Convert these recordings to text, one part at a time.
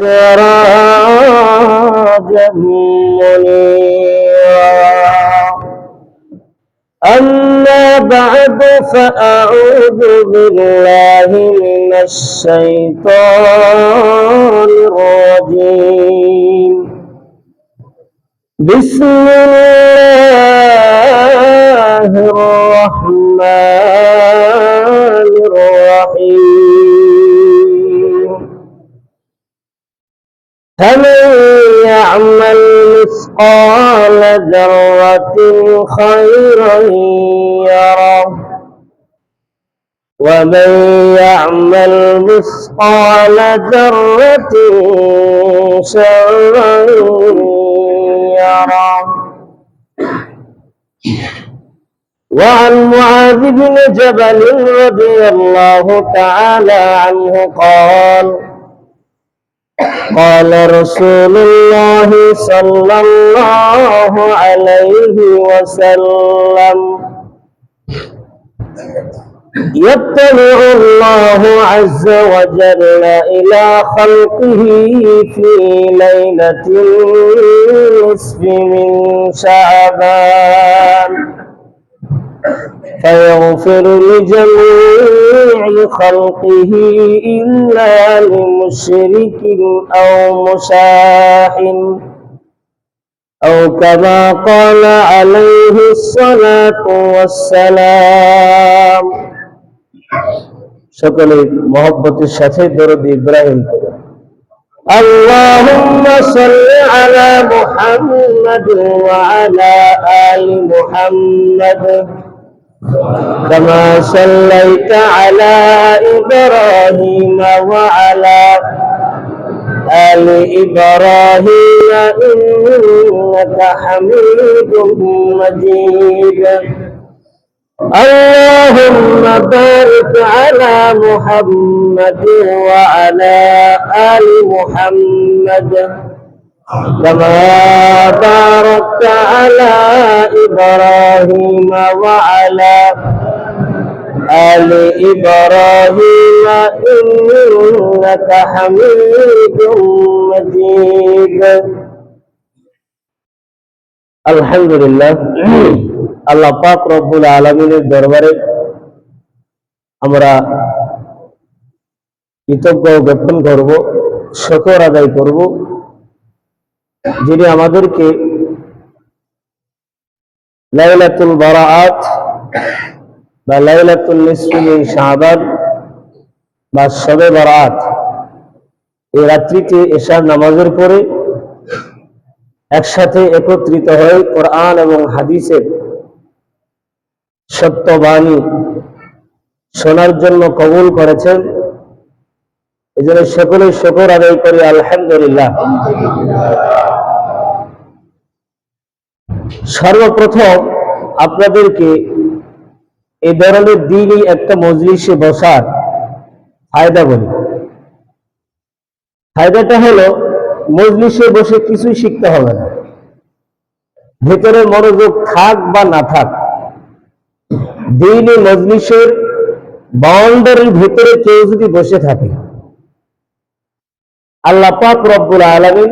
سراجا منيرا. أما بعد فأعوذ بالله من الشيطان الرجيم. بسم الله الرحمن الرحيم. فمن يعمل مثقال ذرة خيرا يره ومن يعمل مثقال ذرة شرا يره. وعن معاذ بن جبل رضي الله تعالى عنه قال رسول الله صلى الله عليه وسلم: يطلع الله عز وجل إلى خلقه في ليلة النصف من شعبان فيغفر لجميع خلقه إلا لمشرك أو مشاحن أو كما قال عليه الصلاة والسلام. সকলে মহব্বতের সাথে দরুদ ইব্রাহিম পড়ুন। اللهم صل على محمد وعلى آل محمد كما صليت على إبراهيم وعلى آل إبراهيم إنك حميد مجيد. اللهم بارك على محمد وعلى آل محمد كما باركت على إبراهيم وعلى آل إبراهيم إنك حميد مجيد. الحمد لله. আল্লাহ পাক রব্বুল আলামিনের দরবারে আমরা কৃতজ্ঞ জ্ঞাপন করব, শুকর আদায় করব, যিনি আমাদেরকে লাইলাতুল বারাআত বা লাইলাতুল নিসফি মিন শাবান বা শবে বারাআত এই রাত্রিতে এশার নামাজের পরে একসাথে একত্রিত হয়ে কোরআন এবং হাদিসের সত্যবাণী শোনার জন্য কবুল করেছেন। এই জন্য সকলেই শুকর আদায় করি আলহামদুলিল্লাহ। সর্বপ্রথম আপনাদেরকে এই ধরনের দিনই একটা মজলিসে বসার ফায়দা বলি। ফায়দাটা হলো মজলিসে বসে কিছুই শিখতে হবে না, ভেতরে মনোযোগ থাক বা না থাক, দিনই মজলিসের বাউন্ডারির ভিতরে কেউ যদি বসে থাকে আল্লাহ পাক রব্বুল আলামিন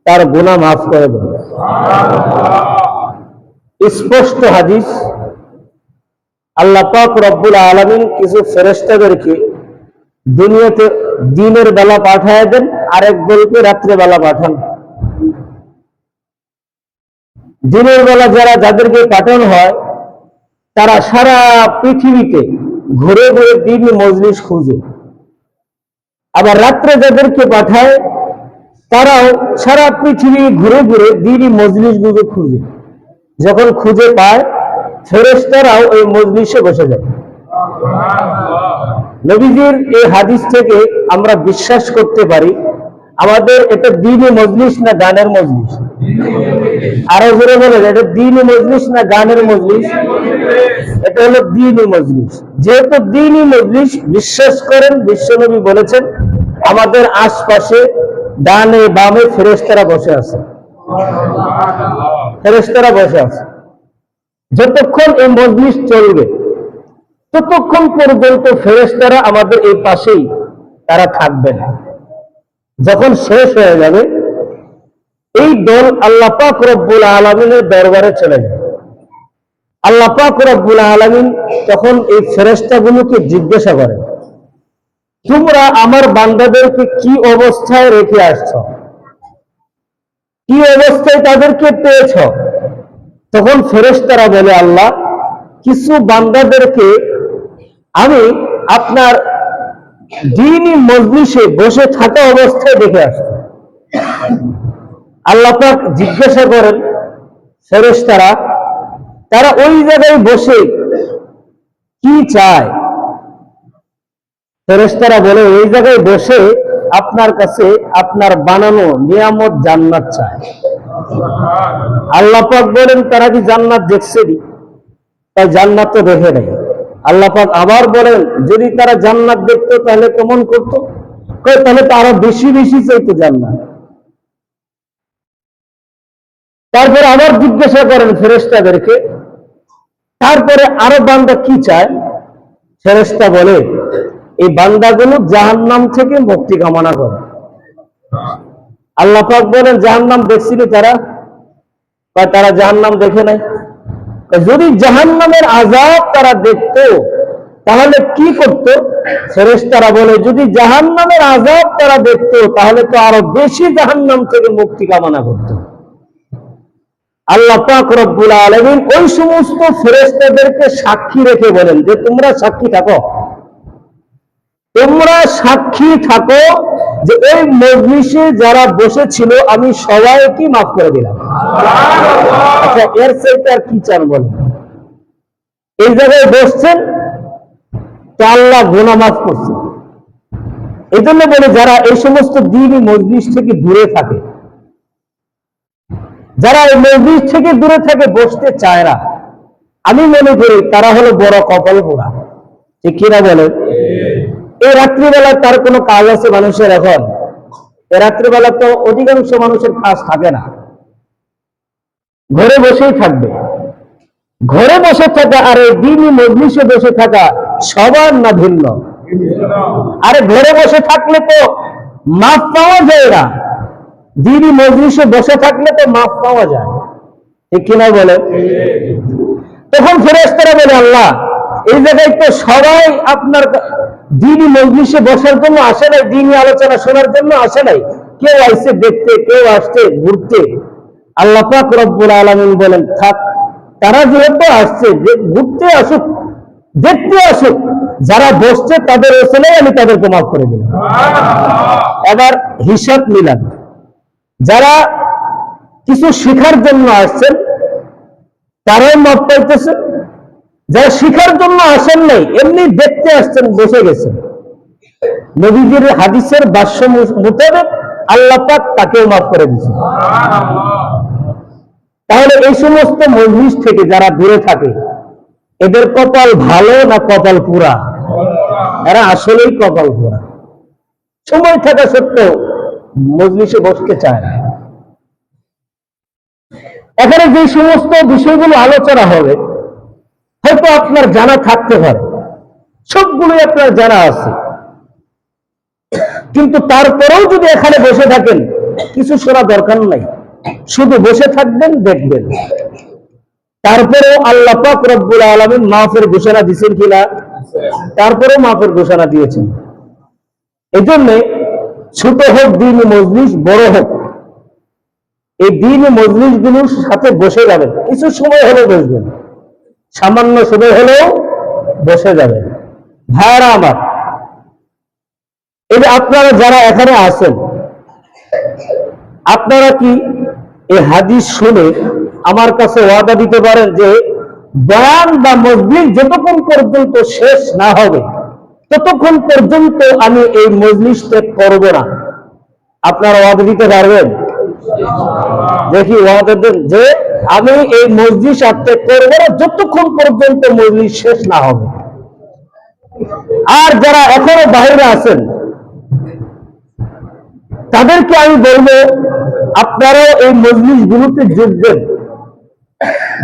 তার গুনাহ মাফ করে দেন। স্পষ্ট হাদিস, আল্লাহ পাক রব্বুল আলামিন কিছু ফেরেশতাদেরকে দুনিয়াতে দিনের বেলা পাঠায় দেন, আরেক দলকে রাত্রে বেলা পাঠান। দিনের বেলা যাদেরকে পাঠানো হয় তারা সারা পৃথিবীতে ঘুরে ঘুরে দিনই মজলিস খুঁজে, আবার রাত্রে যাদেরকে পাঠায় তারাও সারা পৃথিবী ঘুরে ঘুরে দিনই মজলিসগুলো খুঁজে। যখন খুঁজে পায় ফেরেশতারাও ওই মজলিসে বসে যায়। নবীজির এই হাদিস থেকে আমরা বিশ্বাস করতে পারি আমাদের এটা দিনই মজলিস না গানের মজলিস? আরো জোরে বলেন, এটা দিনই মজলিস না গানের মজলিস? এটা হলো দিনই মজলিস। যেহেতু দিনই মজলিস, বিশ্বাস করেন বিশ্বনবী বলেছেন আমাদের আশপাশে ডানে বামে ফেরেশতারা বসে আছে, ফেরেশতারা বসে আছে। যতক্ষণ এই মজলিস চলবে ততক্ষণ পর্যন্ত ফেরেশতারা আমাদের এই পাশেই তারা থাকবে না। যখন শেষ হয়ে যাবে এই দল আল্লাহ পাক রব্বুল আলামিনের দরবারে চলে যাবে। আল্লাহ পাক রব্বুল আলামিন তখন এই ফেরেশতাগুলোকে জিজ্ঞাসা করেন, তোমরা আমার বান্দাদেরকে কি অবস্থায় রেখে আসছো, কি অবস্থায় তাদেরকে পেয়েছ? তখন ফেরেশতারা বলে, আল্লাহ, কিছু বান্দাদেরকে আমি আপনার দ্বীনি মজলিসে বসে থাকা অবস্থায় দেখে আসছি। আল্লাহ পাক জিজ্ঞাসা করেন ফেরেশতারা, তারা ওই জায়গায় বসে কি চায়? ফেরেশতারা বলে, ওই জায়গায় বসে আপনার কাছে আপনার বানানো নিয়ামত জান্নাত চায়। আল্লাহ পাক বলেন, তারা কি জান্নাত দেখছে? তাই জান্নাত তো দেখে নেই। আল্লাহ পাক আবার বলেন, যদি তারা জান্নাত দেখতো তাহলে কেমন করতো? তাহলে তো আরো বেশি বেশি চাইতো জান্নাত। তারপরে আবার জিজ্ঞাসা করেন ফেরেশতাদেরকে, তারপরে আরো বান্দা কি চায়? ফেরেশতা বলে, এই বান্দাগুলো জাহান্নাম থেকে মুক্তি কামনা করে। আল্লাহ পাক বলেন, জাহান্নাম দেখছিল তারা? তারা জাহান্নাম দেখে নাই। যদি জাহান্নামের আযাব তারা দেখতো তাহলে কি করত? ফেরেশতারা বলে, যদি জাহান্নামের আযাব তারা দেখতো তাহলে তো আরো বেশি জাহান্নাম থেকে মুক্তি কামনা করত। আল্লাহ পাক রব্বুল আলামিন ওই সমস্ত ফেরেশতাদেরকে সাক্ষী রেখে বলেন যে, তোমরা সাক্ষী থাকো, তোমরা সাক্ষী থাকো যে ওই মজলিসে যারা বসেছিল আমি সবাইকে মাফ করে দিলাম। আচ্ছা, এর চাইতে আর কি চান বলেন? এই জায়গায় বসছেন তো আল্লাহ গুনাহ মাফ করছেন। এই জন্য বলে, যারা এই সমস্ত দ্বীনি মজলিস থেকে দূরে থাকে, যারা এই মজলিস থেকে দূরে থাকে, বসতে চায় না, আমি মনে করি তারা হলো বড় কপাল পোড়া। ঠিক কিনা বলেন? এই রাত্রিবেলায় তার কোনো কাজ আছে মানুষের? এখন এই রাত্রিবেলা তো অধিকাংশ মানুষের কাজ থাকে না, ঘরে বসেই থাকবে। ঘরে বসে থাকা আর এই দ্বীনি মজলিসে বসে থাকা সবার না ভিন্ন? আরে ঘরে বসে থাকলে তো মাফ পাওয়া যায় না, দ্বীনি মজলিসে বসে থাকলে তো মাফ পাওয়া যায়। ঠিক কিনা বলে? তখন ফেরেশতারা বলে, আল্লাহ, এই জায়গায় তো সবাই আপনার দ্বীনি মজলিসে বসার জন্য আসে নাই, দ্বীনি আলোচনা শোনার জন্য আসে নাই, কেউ আসছে দেখতে, কেউ আসছে ঘুরতে। আল্লাহ পাক রব্বুল আলামিন বলেন, থাক, তারা যেহেতু আসছে, ঘুরতে আসুক, দেখতে আসুক, যারা বসছে তাদের ওসিলায় আমি তাদেরকে মাফ করে দিলাম। এবার হিসাব মিলান, যারা কিছু শিখার জন্য আসছেন তারাও মাফ পাইতেছে, যারা শিখার জন্য আসেন নাই, এমনি দেখতে আসছেন, বসে গেছেন, নবীজির হাদিসের ভাষ্য মোতাবেক আল্লাহ পাক তাকেও মাফ করে দিয়েছে। তাহলে এই সমস্ত মজলিস থেকে যারা দূরে থাকে, এদের কপাল ভালো না কপাল পুরা? এরা আসলেই কপাল পুরা। সময় থাকা সত্ত্বেও মজলিসে বসতে চায় না। এখানে যে সমস্ত বিষয়গুলো আলোচনা হবে হয়তো আপনার জানা থাকতে পারে, সবগুলোই আপনার জানা আছে, কিন্তু তারপরেও যদি এখানে বসে থাকেন, কিছু শোনা দরকার নাই, শুধু বসে থাকবেন, দেখবেন। তারপরেও আল্লাহ পাক রব্বুল আলামিন মাফের ঘোষণা দিয়েছেন কিনা? তারপরেও মাফের ঘোষণা দিয়েছেন। এই জন্য ছোট হোক দ্বীনি মজলিস, বড় হোক, এই দ্বীনি মজলিস গুলোর সাথে বসে যাবেন, কিছু সময় হলেও বসবেন, সামান্য সময় হলেও বসে যাবেন। ভাইরা আমার, এই যে আপনারা যারা এখানে আছেন, আপনারা কি এই হাদিস শুনে আমার কাছে ওয়াদা দিতে পারেন যে বয়ান বা মজলিস যতক্ষণ পর্যন্ত শেষ না হবে ততক্ষণ পর্যন্ত আমি এই মজলিস ত্যাগ করব না? আপনারা ওয়াদা দিতে পারবেন? দেখি ওয়াদা দেন যে আমি এই মজলিস আর ত্যাগ করব না যতক্ষণ পর্যন্ত মজলিস শেষ না হবে। আর যারা এখনো বাইরে আছেন তাদেরকে আমি বলবো, আপনারাও এই মজলিস গুলোতে যোগ দেন।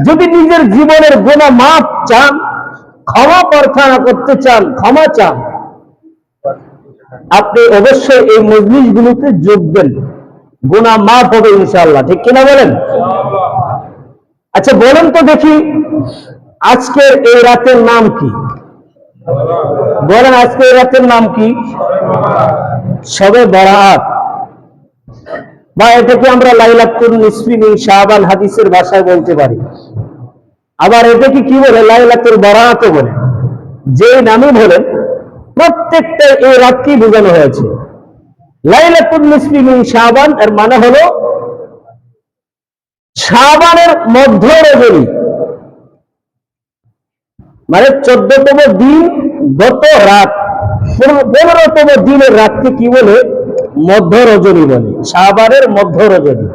যদি নিজের জীবনের গুনাহ মাফ চান, ক্ষমা প্রার্থনা করতে চান, ক্ষমা চান, আপনি অবশ্যই এই মজলিসগুলোতে যোগ দেন, গুনাহ মাফ হবে ইনশাআল্লাহ। ঠিক কিনা বলেন? আচ্ছা বলেন তো দেখি, আজকের এই রাতের নাম কি? বলেন, আজকে এই রাতের নাম কি? শবে বরাত, বা এটাকে আমরা লাইলাতুন নিসফি মিন শাবান হাদিসের ভাষায় বলতে পারি। আবার এটাকে কি বলে? লাইলাতুল বরাতও বলে। যে নামে বলেন, প্রত্যেকটা এই রাতকেই বোঝানো হয়েছে। লাইলাতুন নিসফি মিন শাবান এর মানে হলো শাবানের মধ্য রজনী, মানে 14তম দিন গত রাত, 15তম দিনের রাতকে কি বলে? মধ্য রজনী বলে, শাবানের মধ্য রজনী।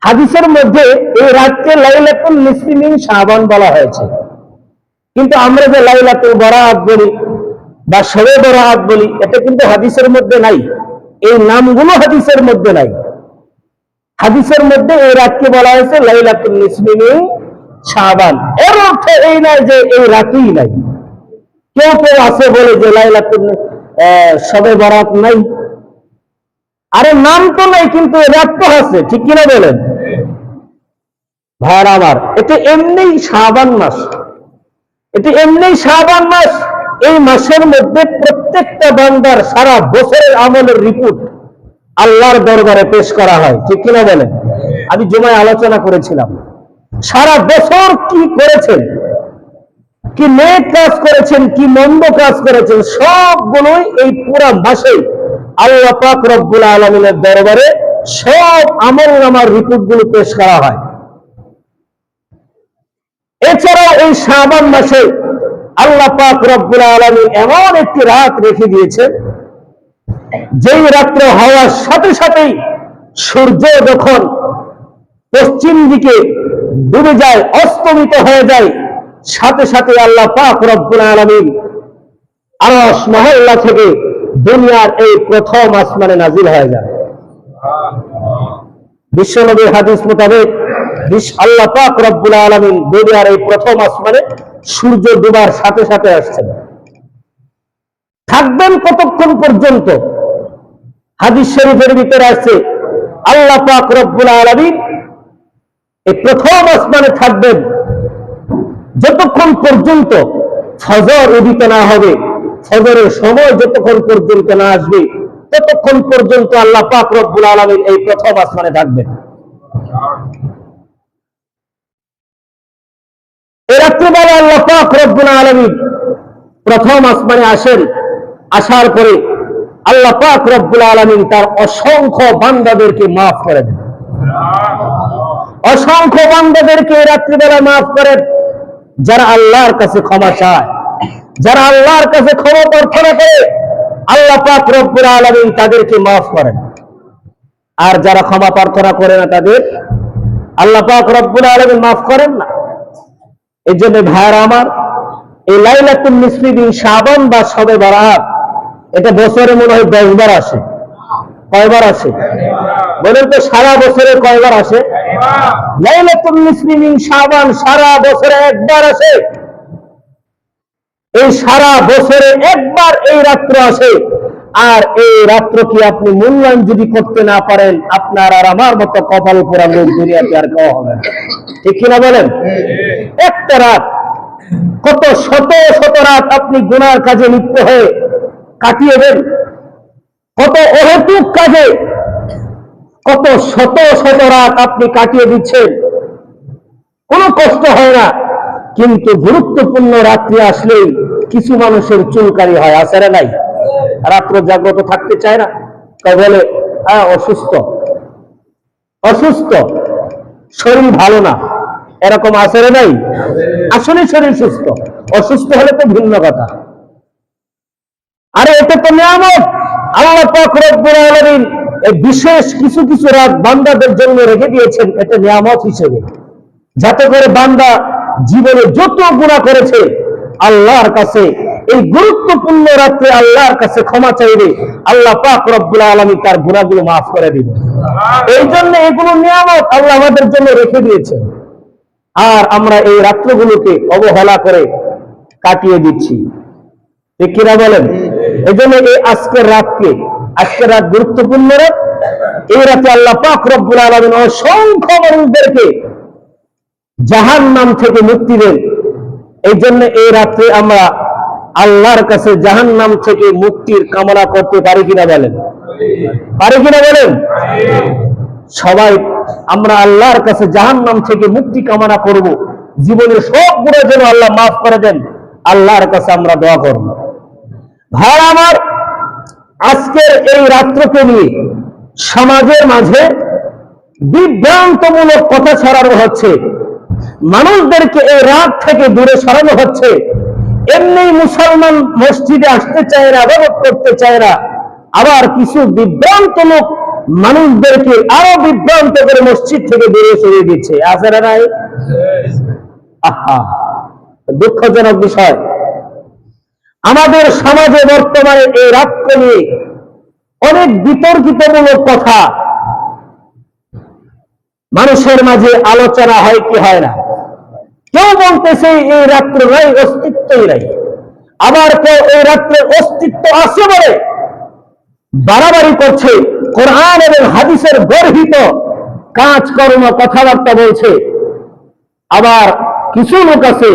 হাদিসের মধ্যে এই রাতকে লাইলাতুল নিসফি মিন শাবান বলা হয়েছে, কিন্তু আমরা যে লাইলাতুল বরাত বলি বা শবে বরাত বলি, এটা কিন্তু হাদিসের মধ্যে নাই। এই নামগুলো হাদিসের মধ্যে নাই। হাদিসের মধ্যে এই রাতকে বলা হয়েছে লাইলাতুল নিসফি মিন শাবান। এর অর্থ এই নয় যে এই রাতই নাই। কেউ কেউ আছে বলে যে লাইলাতুল শবে বরাত নাই। আরে নাম তো নাই, কিন্তু রাত তো আছে। ঠিক কিনা বলেন ভাইরা আমার? এটা এমনি শাবান মাস, এটা এমনি শাবান মাস। এই মাসের মধ্যে প্রত্যেকটা বান্দার সারা বছরের আমলের রিপোর্ট আল্লাহর দরবারে পেশ করা হয়। ঠিক কিনা বলেন? আমি জুমায় আলোচনা করেছিলাম, সারা বছর কি করেছেন, কি নেক কাজ করেছেন, কি মন্দ কাজ করেছেন, সবগুলোই এই পুরা মাসে আল্লাহ পাক রব্বুল আলামিনের দরবারে সব আমলনামার রিপোর্ট গুলো পেশ করা হয়। এছাড়াও এই শাবান মাসে আল্লাহ পাক রব্বুল আলামিন এমন একটি রাত রেখে দিয়েছে, যেই রাত্র হওয়ার সাথে সাথেই সূর্য যখন পশ্চিম দিকে ডুবে যায়, অস্তমিত হয়ে যায়, সাথে সাথে আল্লাহ পাক রব্বুল আলামিন আরশ মহল্লা থেকে দুনিয়ার এই প্রথম আসমানে নাজিল হয়ে যায়। বিশ্বনবীর হাদিস মোতাবেক আল্লাহ পাক রব্বুল আলামিন দুনিয়ার এই প্রথম আসমানে সূর্য ডুবার সাথে সাথে আসছেন। থাকবেন কতক্ষণ পর্যন্ত? হাদিস শরীফের ভিতরে আছে আল্লাহ পাক রব্বুল আলামিন এই প্রথম আসমানে থাকবেন যতক্ষণ পর্যন্ত ফজর উদিত না হবে, ফজরের সময় যতক্ষণ পর্যন্ত না আসবে, ততক্ষণ পর্যন্ত আল্লাহ পাক রব্বুল আলামিন এই প্রথম আসমানে থাকবেন। এই রাত্রিবেলা আল্লাহ পাক রব্বুল আলামিন প্রথম আসমানে আসেন। আসার পরে আল্লাহ পাক রব্বুল আলামিন তার অসংখ্য বান্দাদেরকে মাফ করে দেন। অসংখ্য বান্দাদেরকে রাত্রিবেলা মাফ করেন, যারা আল্লাহর কাছে ক্ষমা চায়, যারা আল্লাহর কাছে ক্ষমা প্রার্থনা করে, আল্লাহ পাক রব্বুল আলামিন তাদেরকে মাফ করেন। আর যারা ক্ষমা প্রার্থনা করে না, তাদের আল্লাহ পাক রব্বুল আলামিন মাফ করেন না। এই জন্য ভাইরা আমার, এই লাইলাতুল নিসফি মিন শাবান বা শবে বরাত, এটা বছরে মনে হয় 10 বার আসে। কয়বার আসে বলেন তো? সারা বছরে কয়বার আসে? লাইলাতুল নিসফি মিন শাবান সারা বছরে একবার আসে। এই সারা বছরে একবার এই রাত্র আসে। আর এই রাত্র কি আপনি মূল্যায়ন যদি করতে না পারেন, আপনার আর আমার মতো কপাল পোড়া লোক দুনিয়াতে আর কেউ হবে না। ঠিক কিনা বলেন? একটা রাত, কত শত শত রাত আপনি গুনার কাজে লিপ্ত হয়ে কাটিয়ে দেন, কত অহেতুক কাজে কত শত শত রাত আপনি কাটিয়ে দিচ্ছেন, কোনো কষ্ট হয় না। কিন্তু গুরুত্বপূর্ণ রাত্রি আসলেই কিছু মানুষের চুলকারি হয়, আছে না নাই? রাত্র জাগ্রত থাকতে চায় না, তাই বলে অসুস্থ, অসুস্থ, শরীর ভালো না, এরকম আছে না নাই? আসলে শরীর সুস্থ, অসুস্থ হলে তো ভিন্ন কথা। আরে এটা তো নিয়ামত। আল্লাহ পাক রব্বুল আলামিন এই বিশেষ কিছু কিছু রাত বান্দাদের জন্য রেখে দিয়েছেন, এটা নিয়ামত হিসেবে, যাতে করে বান্দা জীবনে যত গুনাহ করেছে আল্লাহর কাছে এই গুরুত্বপূর্ণ রাত্রে আল্লাহর কাছে ক্ষমা চাইবে, আল্লাহ পাক রব্বুল আলামিন তার গুনাহগুলো মাফ করে দিবেন। এই জন্য এগুলো নিয়ামত আল্লাহ আমাদের জন্য রেখে দিয়েছেন। আর আমরা এই রাত্রগুলোকে অবহেলা করে কাটিয়ে দিচ্ছি। ঠিক কিনা বলেন? এই জন্য এই আজকের রাত গুরুত্বপূর্ণ রাত। এই রাতে আল্লাহ পাক রব্বুল আলামিন অসংখ্য মানুষদেরকে জাহান্নাম থেকে মুক্তি দেন। এই জন্য এই রাত্রে আমরা আল্লাহর কাছে জাহান্নাম থেকে মুক্তির কামনা করতে পারি কিনা বলেন? পারি কিনা বলেন? সবাই আমরা আল্লাহর কাছে জাহান্নাম থেকে মুক্তি কামনা করব, জীবনের সব গুনাহ যেন আল্লাহ মাফ করে দেন, আল্লাহর কাছে আমরা দোয়া করব। ভাই আমার, আজকের এই রাত্রকে নিয়ে সমাজের মাঝে বিভ্রান্তমূলক কথা ছড়ানো হচ্ছে, মানুষদেরকে এই রাত থেকে দূরে সরানো হচ্ছে। এমনি মুসলমান মসজিদে আসতে চায় না, ইবাদত করতে চায় না, আবার কিছু বিভ্রান্ত লোক মানুষদেরকে আরো বিভ্রান্ত করে মসজিদ থেকে দূরে সরিয়ে দিচ্ছে। আছে না নাই? আহা, দুঃখজনক বিষয়। আমাদের সমাজে বর্তমানে এই রাতকে নিয়ে অনেক বিতর্কিতমূলক কথা মানুষের মাঝে আলোচনা হয় কি হয় না। কেউ বলতেছে এই রাত্র নাই, অস্তিত্বই নাই, আবার কেউ এই রাত্রের অস্তিত্ব আছে বলে বাড়াবাড়ি করছে, কোরআন এবং হাদিসের গর্হিত কাজকর্ম কথাবার্তা বলছে। আবার কিছু লোক আছে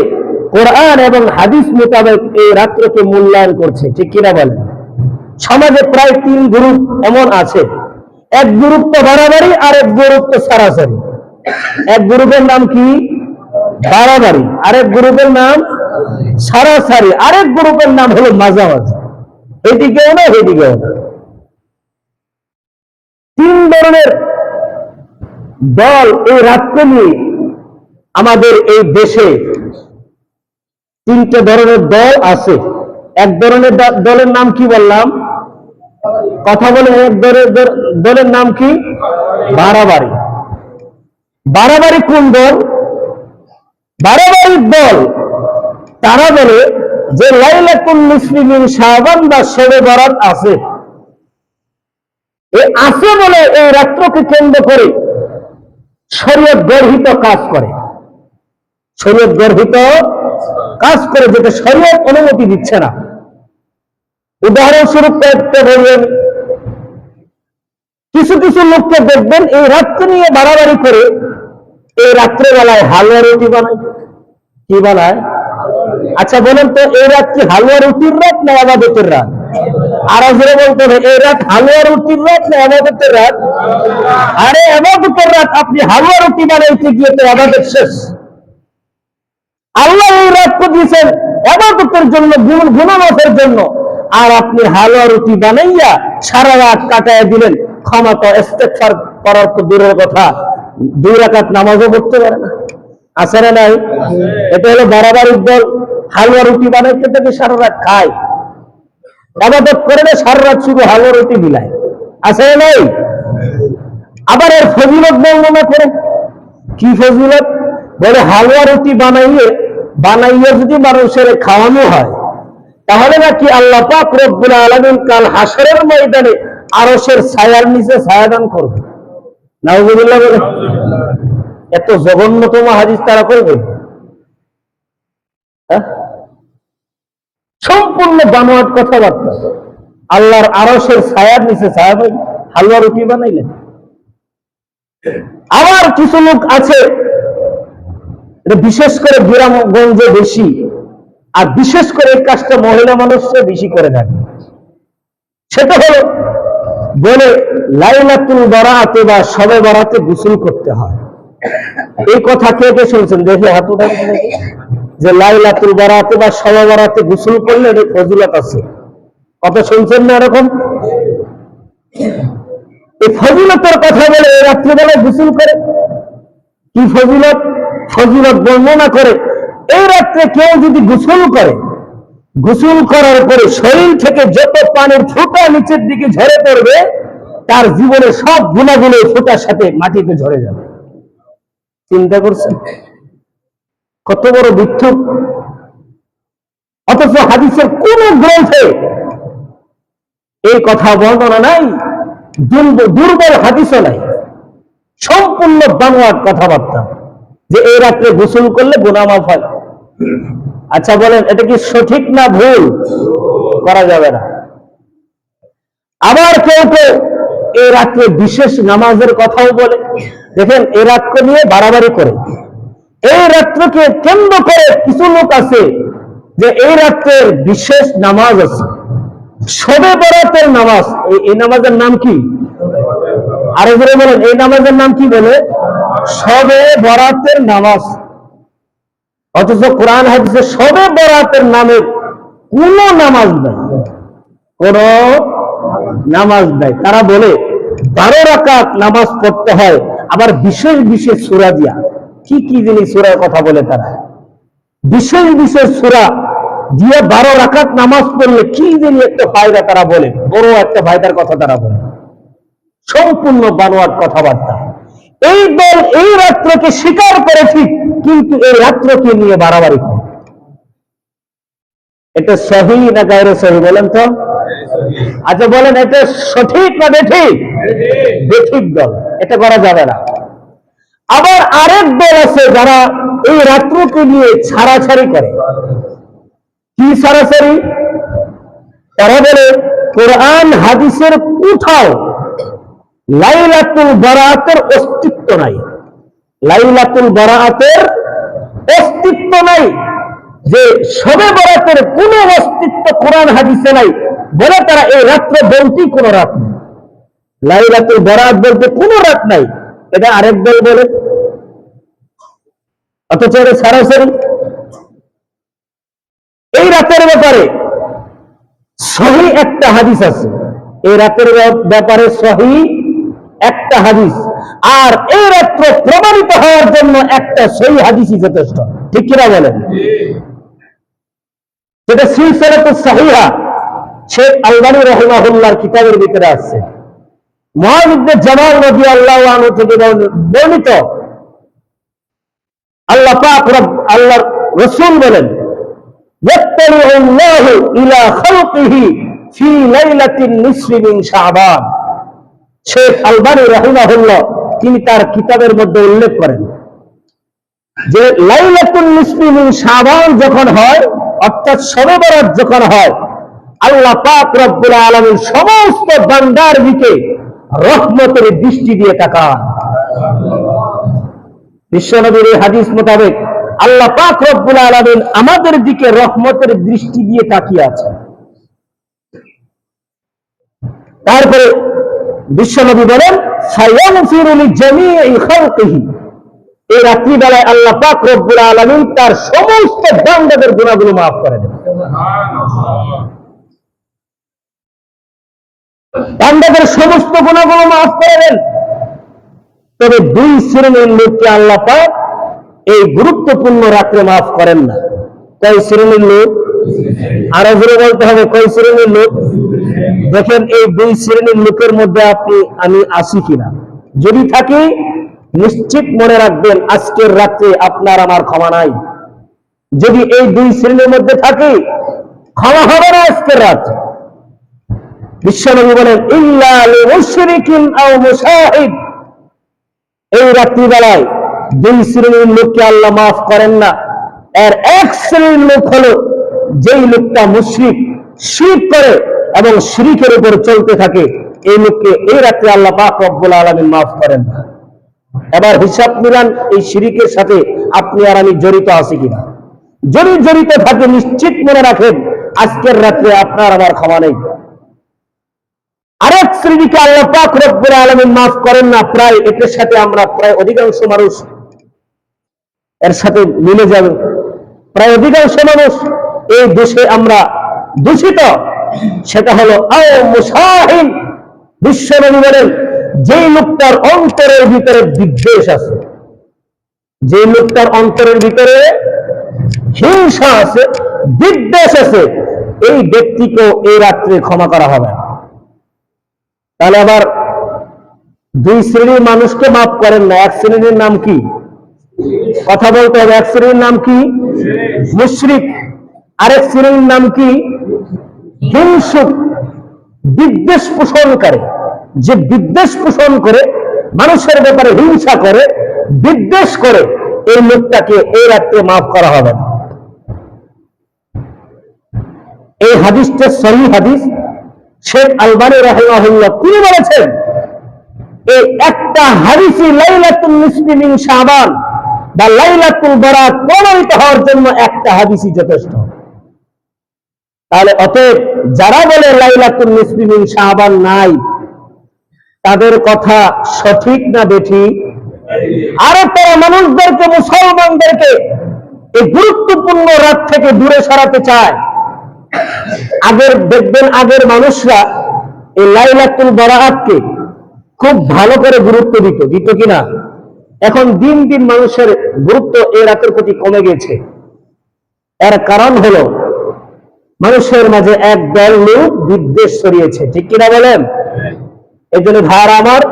কোরআন এবং হাদিস মোতাবেক এই রাত্রকে মূল্যায়ন করছে, ঠিক কিনা বলেন? সমাজে প্রায় 3 গ্রুপ এমন আছে। এক গ্রুপ তো বাড়াবাড়ি, আর এক গ্রুপ তো সারাসারি। এক গ্রুপের নাম কি? বাড়াবাড়ি। আরেক গ্রুপের নাম সারাসারি। আরেক গ্রুপের নাম হলো মাঝামাঝি, এদিকেও না এদিকেও না। 3 ধরনের দল এই রাতকে নিয়ে আমাদের এই দেশে 3টে ধরনের দল আছে। এক ধরনের দলের নাম কি বললাম? কথা বলে। এক দলের নাম কি? বাড়াবাড়ি। বাড়াবাড়ি কোন দল? বাড়াবাড়ির দল তারা বলে যে লাইলাতুল নিসফি মিন শাবান বা শবে বরাত আছে। এই আছে বলে এই রাত্রকে কেন্দ্র করে শরীয়ত গর্হিত কাজ করে। শরীয়ত গর্হিত কাজ করে যেটা শরীয়ত অনুমতি দিচ্ছে না। উদাহরণস্বরূপ কয়েকটা বলবেন, কিছু কিছু লোককে দেখবেন এই রাত্রে নিয়ে বাড়াবাড়ি করে এই রাত্রেবেলায় হালুয়া রুটি বানায়। কি বানায়? আচ্ছা বলেন তো, এই রাত কি হালুয়া রুটির রাত না ইবাদতের রাত? আরো জোরে বলতে হবে, এই রাত হালুয়া রুটির রাত না ইবাদতের রাত? আরে ইবাদতের রাত। আপনি হালুয়া রুটি বানাইতে গিয়ে তো ইবাদত শেষ। আল্লাহ এই রাতকে দিয়েছেন ইবাদতের জন্য, গুনাহ মাফের জন্য, আর আপনি হালুয়া রুটি বানাইয়া সারা রাত কাটায় দিলেন। ক্ষমা তো ইস্তেগফার করার তো দূরের কথা, 2 রাকাত নামাজও পড়তে পারে না। আছে না নাই? এটা হলো বাড়াবাড়ির দল। হালুয়া রুটি বানাইতে থেকে সারা রাত খায়, ইবাদত করে না, সারা রাত শুধু হালুয়া রুটি বিলায়। আছে না নাই? আবার এর ফজিলত বর্ণনা করে। কি ফজিলত? বলে হালুয়া রুটি বানাইয়ে যদি মানুষের খাওয়ানো হয়, তাহলে নাকি আল্লাহ পাক রব্বুল আলামিন কাল হাশরের ময়দানে আরশের ছায়ার নিচে ছায়াদান করবে। নাউযুবিল্লাহ বলে। এত জঘন্যতম হাদিস তারা করবে? সম্পূর্ণ বানোয়াট কথাবার্তা। আল্লাহর আরশের ছায়ার নিচে ছায়া পাই, হালুয়া রুটি বানাইলেন। আবার কিছু লোক আছে, বিশেষ করে গ্রামগঞ্জে বেশি, আর বিশেষ করে এই কাজটা মহিলা মানুষরা বেশি করে থাকে। সেটা হলো বলে লাইলাতুল বারাতে বা শবে বরাতে গোসল করতে হয়। এই কথা কে কে শুনছেন? দেখে হাত উঠান যে লাইলাতুল বারাতে বা শবে বরাতে গোসল করলে এর ফজিলত আছে। কথা শুনছেন না এরকম? এই ফজিলতের কথা বলে এই রাত্রিবেলায় গোসল করে। কি ফজিলত? ফজিলত বর্ণনা করে এই রাত্রে কেউ যদি গোসল করে, গোসল করার পরে শরীর থেকে যত পানির ফোঁটা নিচের দিকে ঝরে পড়বে, তার জীবনে সব গুনাহগুলো ফোঁটার সাথে মাটিতে ঝরে যাবে। চিন্তা করছেন কত বড় মিথ্যুক? অথচ হাদিসের কোন গ্রন্থে এই কথা বর্ণনা নাই, দুর্বল হাদিসও নাই, সম্পূর্ণ বানোয়াট কথাবার্তা যে এই রাত্রে গোসল করলে গুনাহ মাফ হয়। আচ্ছা বলেন, এটা কি সঠিক না ভুল? করা যাবে না। আবার কেউ কেউ এই রাত্রে বিশেষ নামাজের কথাও বলে। দেখেন এই রাতকে নিয়ে বাড়াবাড়ি করে। এই রাত্রকে কেন্দ্র করে কিছু লোক আছে যে এই রাত্রের বিশেষ নামাজ আছে, শবে বরাতের নামাজ। এই নামাজের নাম কি? আরো ধরে বলেন, এই নামাজের নাম কি বলে? শবে বরাতের নামাজ। অথচ কোরআন হাদিসে শবে বরাতের নামে কোন নামাজ নাই, কোন নামাজ নাই। তারা বলে 12 রাকাত নামাজ পড়তে হয়, আবার বিশেষ বিশেষ সূরা দিয়া। কি কি জিনিস সূরার কথা বলে তারা? বিশেষ বিশেষ সূরা দিয়ে 12 রাকাত নামাজ পড়লে কি জানি একটা ফায়দা তারা বলে, বড় একটা ফায়দার কথা তারা বলে। সম্পূর্ণ বানোয়াট কথাবার্তা। এই দল এই রাত্রকে স্বীকার করে ঠিক, কিন্তু এই রাত্রকে নিয়ে বাড়াবাড়ি করে। এটা সহি না গায়রে সহি বলেন তো? আচ্ছা বলেন, এটা সঠিক না বেঠিক? বেঠিক দল, এটা করা যাবে না। আবার আরেক দল আছে যারা এই রাত্রকে নিয়ে ছাড়াছাড়ি করে। কি ছাড়াছাড়ি? তারা বলে কোরআন হাদিসের কোথাও লাইলাতুল বারাতের অস্তিত্ব নাই। লাইলাতুল বারাতের অস্তিত্ব নাই, যে শবে বরাতের কোন অস্তিত্ব কোরআন হাদিসে নাই বলে তারা এই রাত্র বলতেই কোন রাত নেই, লাইলাতুল বারাত বলতে কোন রাত নাই, এটা আরেক দল বলে। অথচ এটা সরাসরি এই রাতের ব্যাপারে সহি একটা হাদিস আছে। এই রাতের ব্যাপারে সহি একটা হাদিস, আর এই রাত্র প্রমাণিত হওয়ার জন্য একটা সহি হাদিসই যথেষ্ট। ঠিক কিনা বলেন? যেটা সিলসিলাতুস সাহিহা শেখ আলবানী রাহিমাহুল্লাহর কিতাবের ভিতরে আছে। মুআয ইবনে জামাল রাদিয়াল্লাহু আনহু থেকে বর্ণিত, আল্লাহ পাক আল্লাহর রাসূল বলেন, ইয়াত্তালিউল্লাহু ইলা খালকিহি ফি লাইলাতিন নিসফি মিন শাবান। শেখ আলবানী রাহিমাহুল্লাহ তিনি তার কিতাবের মধ্যে উল্লেখ করেন যে লাইলাতুন নিসফি মিন শাবান যখন হয়, অর্থাৎ শবে বরাত যখন হয়, আল্লাহ পাক রব্বুল আলামিন সমস্ত বান্দার দিকে রহমতের দৃষ্টি দিয়ে তাকান। বিশ্বনবীর হাদিস মোতাবেক আল্লাহ পাক রব্বুল আলামিন আমাদের দিকে রহমতের দৃষ্টি দিয়ে তাকিয়ে আছেন। তারপরে বিশ্বনবী বলেন, ফায়াগফিরু লিজামিই খালকিহি। এই রাত্রিবেলায় আল্লাহ পাক রব্বুল আলামিন তার সমস্ত বান্দাদের গুনাহগুলো মাফ করে দেন। বান্দাদের সমস্ত গুনাহগুলো মাফ করে দেন। তবে 2 শ্রেণীর লোককে আল্লাহ পাক এই গুরুত্বপূর্ণ রাত্রে মাফ করেন না। কয় শ্রেণীর লোক? আরো জোরে বলতে হবে, কয় শ্রেণীর লোক? দেখেন এই 2 শ্রেণীর লোকের মধ্যে আমি আছি কিনা। যদি থাকি নিশ্চিত মনে রাখবেন আজকের রাত্রে আপনার আমার ক্ষমা নাই। যদি এই 2 শ্রেণীর মধ্যে থাকি, ক্ষমা হবে না আজকের রাত। বিশ্বনবী বলেন, ইল্লা লিমুশরিকিন আও মুশাহিদ। এই রাত্রিবেলায় 2 শ্রেণীর লোককে আল্লাহ মাফ করেন না। এর এক শ্রেণীর লোক হলো যেই লোকটা মুশরিক, শিরক করে এবং শিরকের উপর চলতে থাকে, এই লোককে এই রাত্রে আল্লাহ পাক রব্বুল আলামিন মাফ করেন না। এবার হিসাব মিলান এই শিরকের সাথে আপনি আর আমি জড়িত আছি কিনা। যদি জড়িত থাকে নিশ্চিত মনে রাখেন আজকের রাত্রে আপনার আমার ক্ষমা নেই। আরেক শ্রেণীকে আল্লাহ পাক রব্বুল আলামিন মাফ করেন না। প্রায় এটার সাথে আমরা প্রায় অধিকাংশ মানুষ এর সাথে মিলে যাবে। প্রায় অধিকাংশ মানুষ এই দেশে আমরা দূষিত, সেটা হলো আও মুশাহিন। বিশ্বনবী বলেন, যে লোকটার অন্তরের ভিতরে বিদ্বেষ আছে, যে লোকটার অন্তরের ভিতরে হিংসা আছে, বিদ্বেষ আছে, এই ব্যক্তিকেও এই রাত্রে ক্ষমা করা হবে না। তাহলে আবার 2 শ্রেণীর মানুষকে মাফ করেন না। এক শ্রেণীর নাম কি? কথা বলতে হবে। এক শ্রেণীর নাম কি? মুশরিক। আরেক শ্রেণীর নাম কি? হিংসুক, বিদ্বেষ পোষণ করে। যে বিদ্বেষ পোষণ করে, মানুষের ব্যাপারে হিংসা করে, বিদ্বেষ করে, এই লোকটাকে এই রাত্রে মাফ করা হবে না। এই হাদিসটা সহিহ হাদিস। শেখ আলবানী রাহিমাহুল্লাহ তিনি বলেছেন এই একটা হাদিসই লাইলাতুল নিসফি মিন শাবান বা লাইলাতুল বারাত প্রমাণিত হওয়ার জন্য একটা হাদিসই যথেষ্ট। তাহলে অতএব যারা বলে লাইলাতুল নিসফি মিন শাবান নাই, তাদের কথা সঠিক না বেঠিক? আরো তারা মানুষদেরকে, মুসলমানদেরকে এই গুরুত্বপূর্ণ রাত থেকে দূরে সরাতে চায়। আগের মানুষরা এই লাইলাতুল বারাতকে খুব ভালো করে গুরুত্ব দিত কিনা? এখন দিন দিন মানুষের গুরুত্ব এই রাতের প্রতি কমে গেছে। এর কারণ হলো মানুষের মাঝে এক দল লোক বিদ্বেষ ছড়িয়েছে, ঠিক কিনা বলেন? এই জন্য ভাইরা আমার,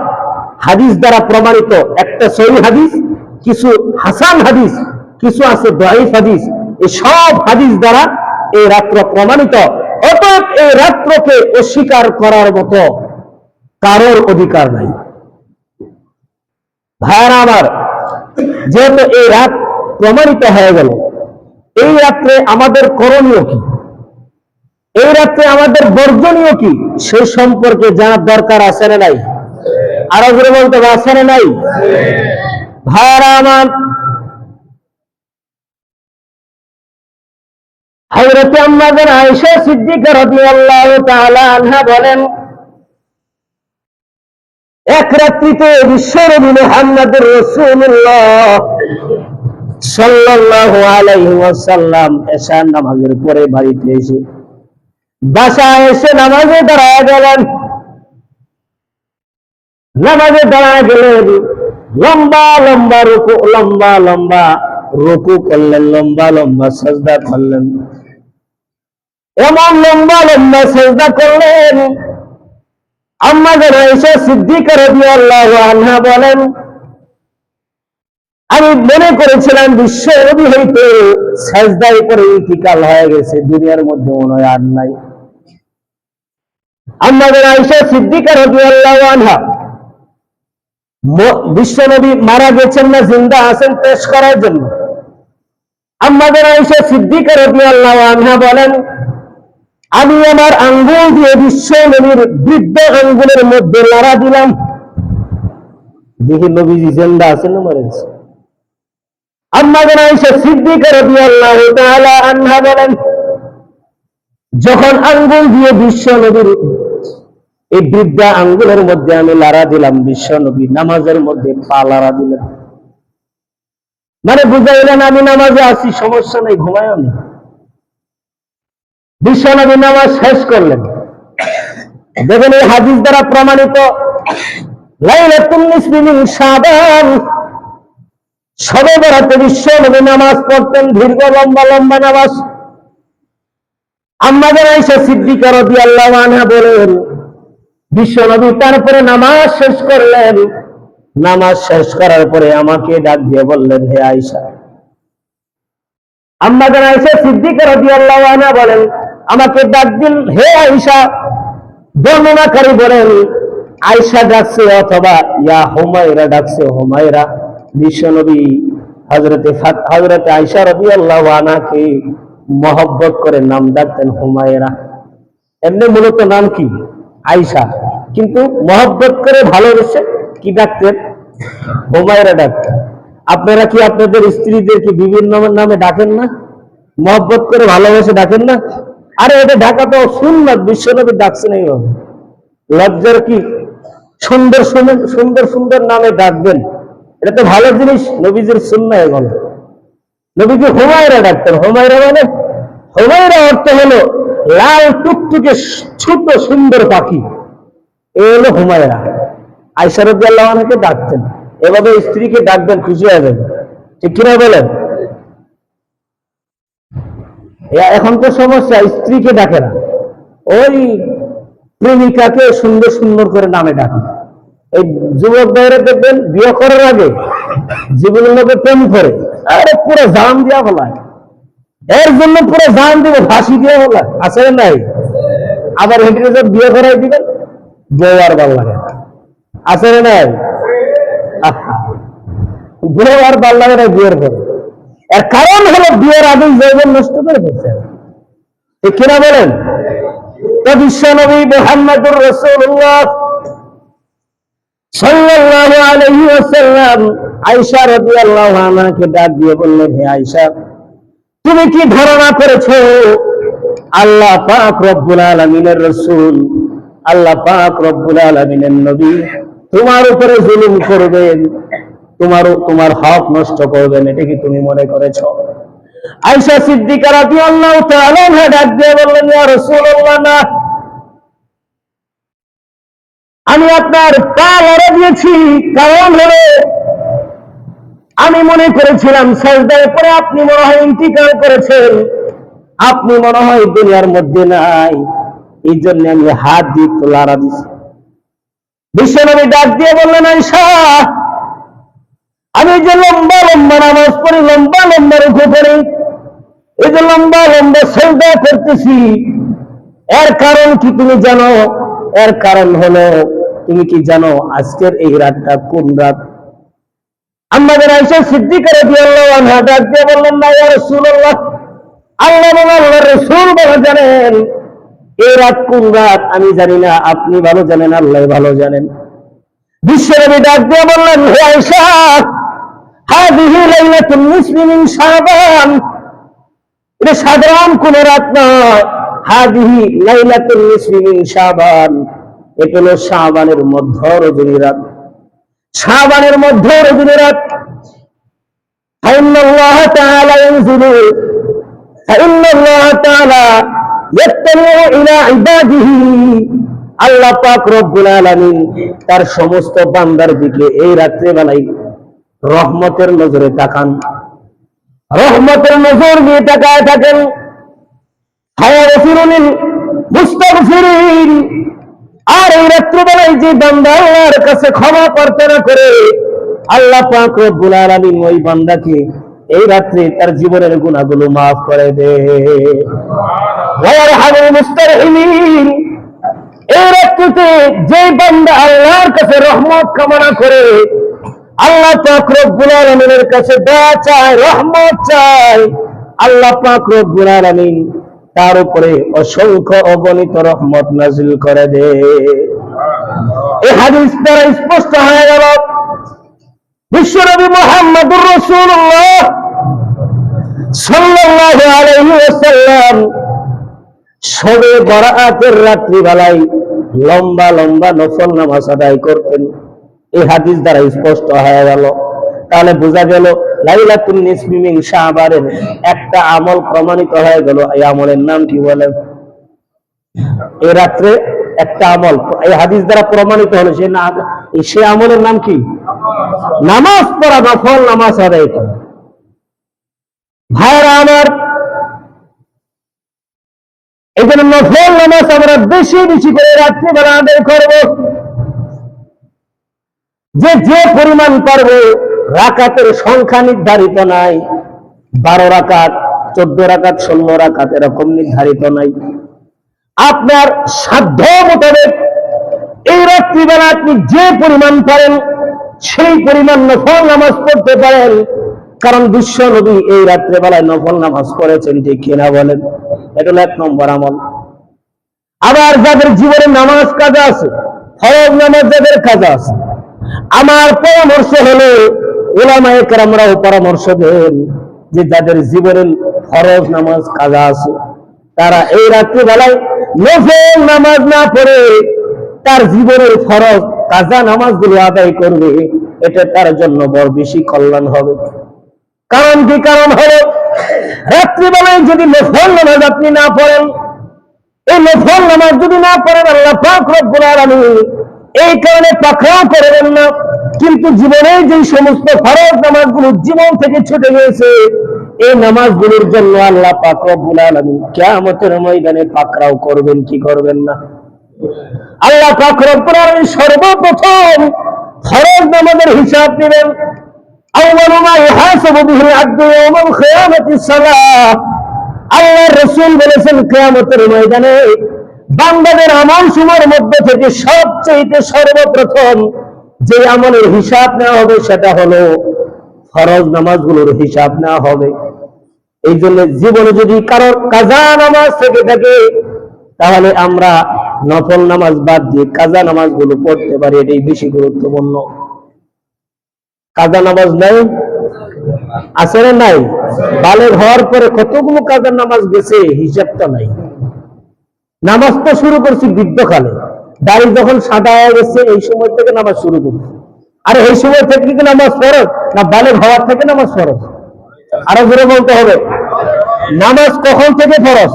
হাদিস দ্বারা প্রমাণিত একটা সহিহ হাদিস, কিছু হাসান হাদিস, কিছু আছে দাঈফ হাদিস, এই সব হাদিস দ্বারা এই রাত্র প্রমাণিত। অতএব এই রাত্রকে অস্বীকার করার মতো কারোর অধিকার নাই। ভাইরা আমার, যেহেতু এই রাত প্রমাণিত হয়ে গেল, এই রাত্রে আমাদের করণীয় কি, এই রাত্রে আমাদের বর্জনীয় কি, সেই সম্পর্কে জানার দরকার আছে না নাই? আরো জোরে বলতে আছে না নাই? ভাইরা আমার, হযরত আম্মা আয়েশা সিদ্দিকা রাদিয়াল্লাহু তাআলা আনহা বলেন, এক রাত্রিতে বিশ্বনবী মুহাম্মদুর রাসূলুল্লাহ সাল্লাল্লাহু আলাইহি ওয়াসাল্লাম এশার নামাজের পরে বাড়িতে এসে বাসায় এসে নামাজে দাঁড়ায় গেলেন। নামাজে দাঁড়ায় গেলেন, লম্বা লম্বা রুকু করলেন, লম্বা লম্বা সাজদা করলেন। এমন লম্বা লম্বা সাজদা করলেন, আম্মা আয়েশা সিদ্দিকা রাদিয়াল্লাহু আনহা বলেন, আমি মনে করেছিলাম বিশ্ব নবী হইতে সাজদায় করে ইন্তিকাল হয়ে গেছে, দুনিয়ার মধ্যে মনে হয় আর নাই। আম্মা আয়েশা সিদ্দিকা রাদিয়াল্লাহু আনহা বিশ্ব নবী মারা গেছেন না জিন্দা আছেন পেশ করার জন্য। আম্মা আয়েশা সিদ্দিকা রাদিয়াল্লাহু আনহা বলেন, আমি আমার আঙ্গুল দিয়ে বিশ্ব নবীর বৃদ্ধ আঙ্গুলের মধ্যে নাড়া দিলাম, দেখি নবীজি জিন্দা আছেন না মরে গেছে। আম্মা আয়েশা সিদ্দিকা রাদিয়াল্লাহু তাআলা আনহা বলেন, যখন আঙ্গুল দিয়ে বিশ্ব নবীর এই বৃদ্ধ আঙ্গুলের মধ্যে আমি লাড়া দিলাম, বিশ্ব নবী নামাজের মধ্যে পা লাড়া দিলেন, মানে বুঝাইলেন আমি নামাজে আছি, সমস্যা নেই, ঘুমায়ও নি। বিশ্ব নবী নামাজ শেষ করলেন। দেখেন এই হাদিস দ্বারা প্রমাণিত লাইলাতুল নিসফি মিন শাবান, শবে বরাতে বিশ্ব নবী নামাজ পড়তেন, দীর্ঘ লম্বা লম্বা নামাজ। আম্মা আয়েশা সিদ্দিকা রাদিয়াল্লাহু আনহা বলেন, বিশ্ব নবী তারপরে নামাজ শেষ করলেন। নামাজ শেষ করার পরে আমাকে ডাক দিয়ে বললেন, হে আয়েশা। আম্মা আয়েশা সিদ্দিকা রাদিয়াল্লাহু আনহা বলেন, আমাকে ডাক দিল, হে আয়েশা। বর্ণনাকারী বলেন, আয়েশা ডাকছে অথবা ইয়া হুমায়রা ডাকছে, হুমায়রা। বিশ্বনবী হযরতে আয়েশা রাদিয়াল্লাহু আনহাকে মহব্বত করে নাম ডাকতেন হুমায়রা। এমনি মূলত নাম কি আয়েশা, কিন্তু মহব্বত করে ভালোবেসে কি ডাকতেন? হুমায়রা ডাকতেন। আপনারা কি আপনাদের স্ত্রীদেরকে বিভিন্ন নামে ডাকেন না? মহব্বত করে ভালোবেসে ডাকেন না? আরে এটা ঢাকা তো সুন্নাত, বিশ্বনবী ডাকছেন এইভাবে। লজ্জার কি? সুন্দর সুন্দর সুন্দর নামে ডাকবেন, এটা তো ভালো জিনিস, নবীজির সুন্নাহ। এখন নবীকে হুমায়রা ডাকতেন। হুমায়রা মানে, হুমায়রা অর্থ হলো লাল টুকটুকে ছোট সুন্দর পাখি, এই হলো হুমায়রা। আয়েশা রাদিয়াল্লাহু আনহাকে ডাকতেন এভাবে, স্ত্রীকে ডাকবেন, খুশি হয়ে যাবেন, ঠিক কিনা বলেন? এখন তো সমস্যা, স্ত্রীকে ডাকে না, ওই প্রেমিকাকে সুন্দর সুন্দর করে নামে ডাকে। এই যুবক ভাইরা দেখবেন বিয়ে করার আগে জীবনের লোকে প্রেম করে, আরে পুরো জান দিয়া বলায়, এর জন্য পুরো জান দিব, ফাঁসি দিয়ে বলায়, আছে নাই? আবার হেঁটে বিয়ে করাই দিবেন, বউ আর ভাল লাগে, আছে নাই? বউ আর ভাল লাগে না বিয়ের পরে। এর কারণ হলো বিয়ের আগে যৌবন নষ্ট করে ফেলছে, ঠিক কিনা বলেন? তো বিশ্বনবী মুহাম্মদুর রাসূলুল্লাহ সাল্লাল্লাহু আলাইহি ওয়াসাল্লাম আয়েশা রাদিয়াল্লাহু আনহাকে ডাক দিয়ে বললেন, হে আয়েশা, তুমি কি ধারণা করেছো আল্লাহ পাক রব্বুল আলামিনের রাসূল, আল্লাহ পাক রব্বুল আলামিনের নবী তোমার উপরে জুলুম করবেন, তোমার হক নষ্ট করবেন, এটা কি তুমি মনে করেছো? আয়েশা সিদ্দিকা রাদিয়াল্লাহু তাআলা আনহা ডাক দিয়ে বললেন, ইয়া রাসূলুল্লাহ, না, আমি আপনার পা লড়ে দিয়েছি, কারণ হলো আমি মনে করেছিলাম সাজদায় পরে আপনি মনে হয় ইন্তিকাল করেছেন, আপনি মনে হয় দুনিয়ার মধ্যে নাই, এই জন্য আমি হাত দিয়ে লড়া দিছি। বিশ্বনবী ডাক দিয়ে বললেন, আয়েশা, আমি যে লম্বা লম্বা নামাজ পড়ি, লম্বা লম্বা রুকু করি, এই যে লম্বা লম্বা সাজদা করতেছি, এর কারণ কি তুমি জানো? এর কারণ হলো, তুমি কি জানো আজকের এই রাতটা কোন রাত? আমাদের আয়েশা সিদ্দিকা রাদিয়াল্লাহু আনহা ডাক দিয়ে বললেন, না ইয়া রাসূলুল্লাহ, আল্লাহ এবং আল্লাহর রাসূল ভালো জানেন এই রাত কোন রাত, আমি জানি না, আপনি ভালো জানেন, আল্লাহ ভালো জানেন। বিশ্বনবী ডাক দিয়ে বললেন, হে আয়েশা, হাযিহি লাইলাতুন নিসফি মিন শাবান, এটা সাধারণ কোন রাত নয়, হাযিহি লাইলাতুন নিসফি মিন শাবান, এটা হলো শাবানের মধ্য রজনী রাত, শাবানের মধ্য রজনী রাত। ফাইন্নাল্লাহ তাআলা ইয়ানজিলু, ফাইন্নাল্লাহ তাআলা ইয়াত্তালিউ ইলা ইবাদিহি, আল্লাহ পাক রব্বুল আলামিন তার সমস্ত বান্দার দিকে এই রাত্রে বেলায় রহমতের নজরে তাকান, রহমতের নজর দিয়ে তাকায় থাকেন। ফায়াগফিরুল মুস্তাগফিরিন, আর এই রাত্রিবেলায় যে বান্দা আল্লাহর কাছে ক্ষমা প্রার্থনা করে, আল্লাহ পাক রব্বুল আলামিন ওই বান্দাকে এই রাত্রে তার জীবনের গুনাহগুলো মাফ করে দেয়। ওয়া ইয়ারহামুল মুস্তারহিমিন, এই রাত্রিতে যে বান্দা আল্লাহর কাছে রহমত কামনা করে, আল্লাহ পাক রব্বুল আলামিনের কাছে দয়া চায়, রহমত চায়, আল্লাহ পাক রব্বুল আলামিন তার উপরে অসংখ্য অগণিত রহমত নাজিল করে দেয়। এই হাদিস দ্বারা স্পষ্ট হয়ে গেল বিশ্বনবী মুহাম্মদুর রাসূলুল্লাহ সাল্লাল্লাহু আলাইহি ওয়াসাল্লাম শবে বরাতের রাত্রিবেলায় লম্বা লম্বা নফল নামাজ আদায় করতেন। এই হাদিস দ্বারা স্পষ্ট হয়ে গেল। তাহলে বোঝা গেল লাইলাতুন নিসফি মিন শাবানের একটা আমল প্রমাণিত হয়ে গেল। এই আমলের নাম কি বলেন? এই রাত্রে একটা আমল এই হাদিস দ্বারা প্রমাণিত হলো, সে আমলের নাম কি? নামাজ পড়া, নফল নামাজ আদায় করা। ভাইরা আমার, এই জন্য নফল নামাজ আমরা বেশি বেশি করে রাত্রিবেলা আদায় করব। যে পরিমাণ পারবে, রাকাতের সংখ্যা নির্ধারিত নাই, 12 রাকাত, 14 রাকাত, 16 রাকাত এরকম নির্ধারিত নাই। আপনার সাধ্য মোতাবেক এই রাত্রিবেলা আপনি যে পরিমাণ পারেন সেই পরিমাণ নফল নামাজ পড়তে পারেন, কারণ বিশ্ব নবী এই রাত্রিবেলায় নফল নামাজ পড়েছেন, ঠিক কিনা বলেন? এটা হলো 1 নম্বর আমল। আবার যাদের জীবনে নামাজ কাজা আছে, ফরজ নামাজ যাদের কাজা আছে, আমার পরামর্শ হলো, উলামায়ে কেরামরাও পরামর্শ দেন যে যাদের জীবনের ফরজ নামাজ কাজা আছে, তারা এই রাত্রিবেলায় নফল নামাজ না পড়ে তার জীবনের ফরজ কাজা নামাজগুলো আদায় করবে, এটা তার জন্য বড় বেশি কল্যাণ হবে। কারণ কি? কারণ হলো রাত্রিবেলায় যদি নফল নামাজ আপনি না পড়েন, এই নফল নামাজ যদি না পড়েন, আল্লাহ পাক রব্বুল আলামিন এই কারণে পাকড়াও করবেন না। কিন্তু জীবনে যে সমস্ত ফরজ নামাজগুলো জীবন থেকে ছুটে গিয়েছে, এই নামাজগুলোর জন্য আল্লাহ পাক রব্বুল আলামিন কিয়ামতের ময়দানে পাকড়াও করবেন, কি করবেন না? আল্লাহ পাক রব্বুল আলামিন সর্বপ্রথম ফরজ নামাজের হিসাব নেবেন। আউয়ালু মা ইউহাসাবু বিহিল আবদু ইয়াওমাল কিয়ামাতিস সালাহ। আল্লাহর রাসূল বলেছেন, কিয়ামতের ময়দানে বান্দাদের আমল সমূহের মধ্যে থেকে সবচেয়ে সর্বপ্রথম যে আমলের হিসাব নেওয়া হবে সেটা হলো ফরজ নামাজগুলোর হিসাব নেওয়া হবে। এই জন্য জীবনে যদি কারোর কাজা নামাজ থেকে থাকে, তাহলে আমরা নফল নামাজ বাদ দিয়ে কাজা নামাজ গুলো পড়তে পারি, এটাই বেশি গুরুত্বপূর্ণ। কাজা নামাজ নাই আছে না নাই? বালেগ হওয়ার পরে কতগুলো কাজা নামাজ গেছে হিসাবটা নাই। নামাজ তো শুরু করছি বৃদ্ধকালে, দাড়ি যখন সাদা হয়ে গেছে এই সময় থেকে নামাজ শুরু করছি। আর এই সময় থেকে কি নামাজ ফরজ না বালেগ হওয়ার থেকে নামাজ ফরজ? আরো জোরে বলতে হবে, নামাজ কখন থেকে ফরজ?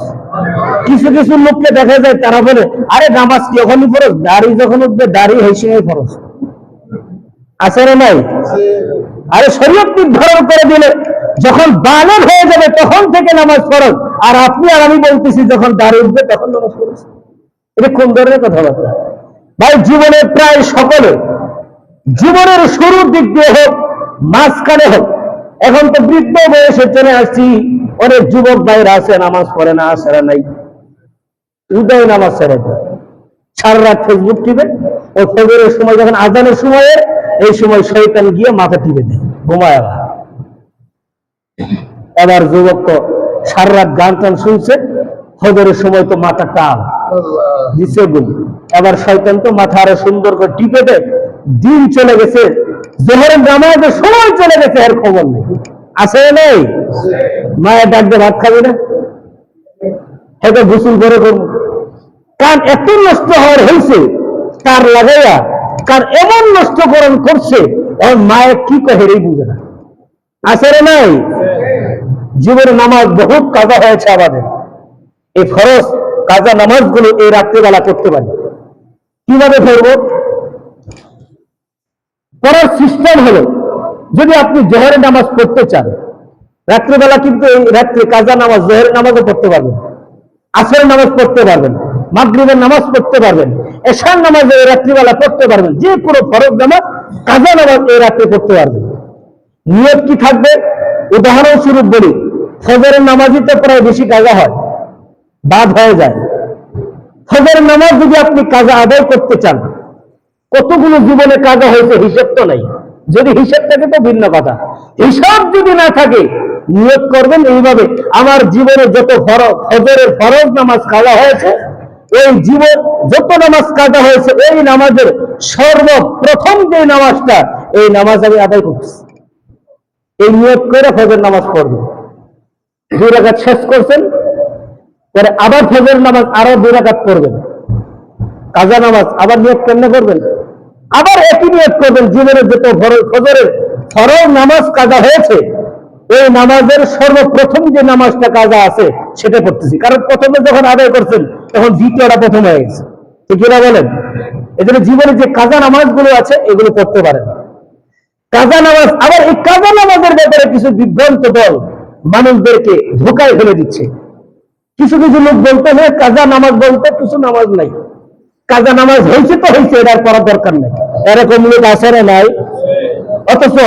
কিছু কিছু লোককে দেখা যায় তারা বলে আরে নামাজ কি যখনই ফরজ, দাড়ি যখন উঠবে দাড়ি এই সময় ফরজ। আছে না নাই? আরে শরীয়ত নির্ধারণ করে দিলে যখন বালেগ হয়ে যাবে তখন থেকে নামাজ ফরজ, আর আপনি আর আমি বলতেছি যখন দাড়ি উঠবে তখন নামাজ ফরজ। এটা কোন ধরনের কথাবার্তা ভাই? জীবনের প্রায় সকলে, জীবনের শুরুর দিক দিয়ে হোক মাঝখানে হোক, এখন তো বৃদ্ধ বয়সে চলে আসছি, অনেক যুবক ভাইরা আছে নামাজ পড়ে না, সেরা নাই, উদয় নামাজ ছেড়ে দেয়, সারা রাত ফেসবুক টিপে, ও ফজরের সময় যখন আজানের সময়ে এই সময় শয়তান গিয়ে মাথা টিপে দেয়, ঘুমায়। এবার যুবক তো সারা রাত গান টান শুনছে, ফজরের সময় তো মাথা টাল দিচ্ছে গুলি, এবার শয়তান তো মাথা আরো সুন্দর করে টিপে দেয়, দিন চলে গেছে, জোহরের নামাজের সময় চলে গেছে, এর খবর নেই। আছে নেই? মায়ের ডাক দিয়ে ভাত খাবি না, হয়তো গোসল করে করবো, কার এত নষ্ট হওয়ার হয়েছে, কার লাগাইয়া কার এমন নষ্টকরণ করছে, এখন মায়ের কি কহেরই বুঝে না। আছে রে নাই? জীবনে নামাজ বহুত কাজা হয়েছে আমাদের, এই ফরজ কাজা নামাজ গুলো এই রাত্রিবেলা করতে পারি। কিভাবে করবো? পড়ার সিস্টেম হলো, যদি আপনি জোহরের নামাজ পড়তে চান রাত্রিবেলা, কিন্তু এই রাত্রে কাজা নামাজ জোহরের নামাজও পড়তে পারবেন, আসরের নামাজ পড়তে পারবেন, মাগরিবের নামাজ পড়তে পারবেন, এশার নামাজ এই রাত্রিবেলা পড়তে পারবেন, যে কোনো ফরজ নামাজ কাজা নামাজ এই রাত্রে পড়তে পারবেন। নিয়ত কি থাকবে? উদাহরণস্বরূপ বলি, ফজরের নামাজই তো প্রায় বেশি কাজা হয়, বাদ হয়ে যায়। ফজরের নামাজ যদি আপনি কাজা আদায় করতে চান, কতগুলো জীবনে কাজা হয়েছে হিসাব তো নাই, যদি হিসাব থাকে তো ভিন্ন কথা, হিসাব যদি না থাকে নিয়ত করবেন এইভাবে, আমার জীবনে যত ফজরের ফরজ নামাজ কাজা হয়েছে, এই জীবন যত নামাজ কাজা হয়েছে, এই নামাজের সর্বপ্রথম যে নামাজটা, এই নামাজ আমি আদায় করছি, এই নিয়ত করে ফজর নামাজ পড়বেন। 2 রাকাত শেষ করছেন, পরে আবার ফজর নামাজ আরো 2 রাকাত পড়বেন, কাজা নামাজ আবার নিয়ত কেমনে করবেন? আবার একই নিয়ত করবেন, জীবনের যত ফজরের ফরজ নামাজ কাজা হয়েছে, এই নামাজের সর্বপ্রথম যে নামাজটা কাজা আছে সেটা পড়তেছি, কারণ প্রথমে যখন আদায় করছেন তখন দ্বিতীয়টা প্রথম হয়ে গেছে, ঠিক না বলেন? এজন্য জীবনে যে কাজা নামাজগুলো আছে এগুলো পড়তে পারেন। কাজা নামাজ, আবার এই কাজা নামাজের ব্যাপারে কিছু বিভ্রান্ত দল মানুষদেরকে ধোকায় ফেলে দিচ্ছে। কিছু কিছু লোক বলতে হয় কাজা নামাজ বলতে কিছু নামাজ নাই, কাজা নামাজ হয়েছে তো হয়েছে, এটার করার দরকার নেই, এরকম লোক আছে না নাই? অথচ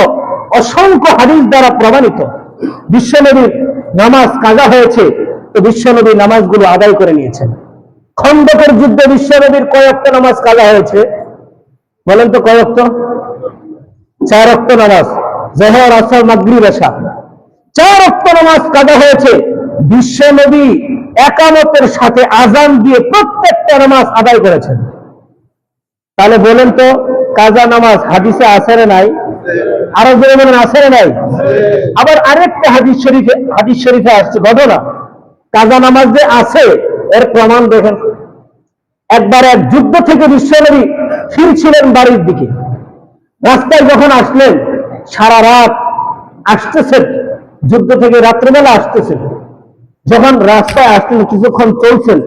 অসংখ্য হাদিস দ্বারা প্রমাণিত বিশ্বনবীর নামাজ কাজা হয়েছে, তো বিশ্বনবী নামাজগুলো আদায় করে নিয়েছেন। খন্দকের যুদ্ধে বিশ্বনবীর কয়েকটা নামাজ কাজা হয়েছে, বলেন তো কয়েকটা? 4 ওয়াক্ত নামাজ, যোহর, আসর, মাগরিব, এশা, 4 ওয়াক্ত নামাজ কাজা হয়েছে। বিশ্বনবী একামতের সাথে আজান দিয়ে প্রত্যেকটা নামাজ আদায় করেছেন। তাহলে বলেন তো কাজা নামাজ হাদিসে আছে না নাই? আরো জোরে বলেন, আছে না নাই? আবার আরেকটা হাদিস শরীফে আসছে ঘটনা, কাজা নামাজ যে আছে এর প্রমাণ দেখেন। একবার এক যুদ্ধ থেকে বিশ্বনবী ফিরছিলেন বাড়ির দিকে, রাস্তায় যখন আসলেন, সারা রাত আসতেছেন, যুদ্ধ থেকে রাত্রেবেলা আসতেছেন, যখন রাস্তায় আসলেন কিছুক্ষণ চলছেন,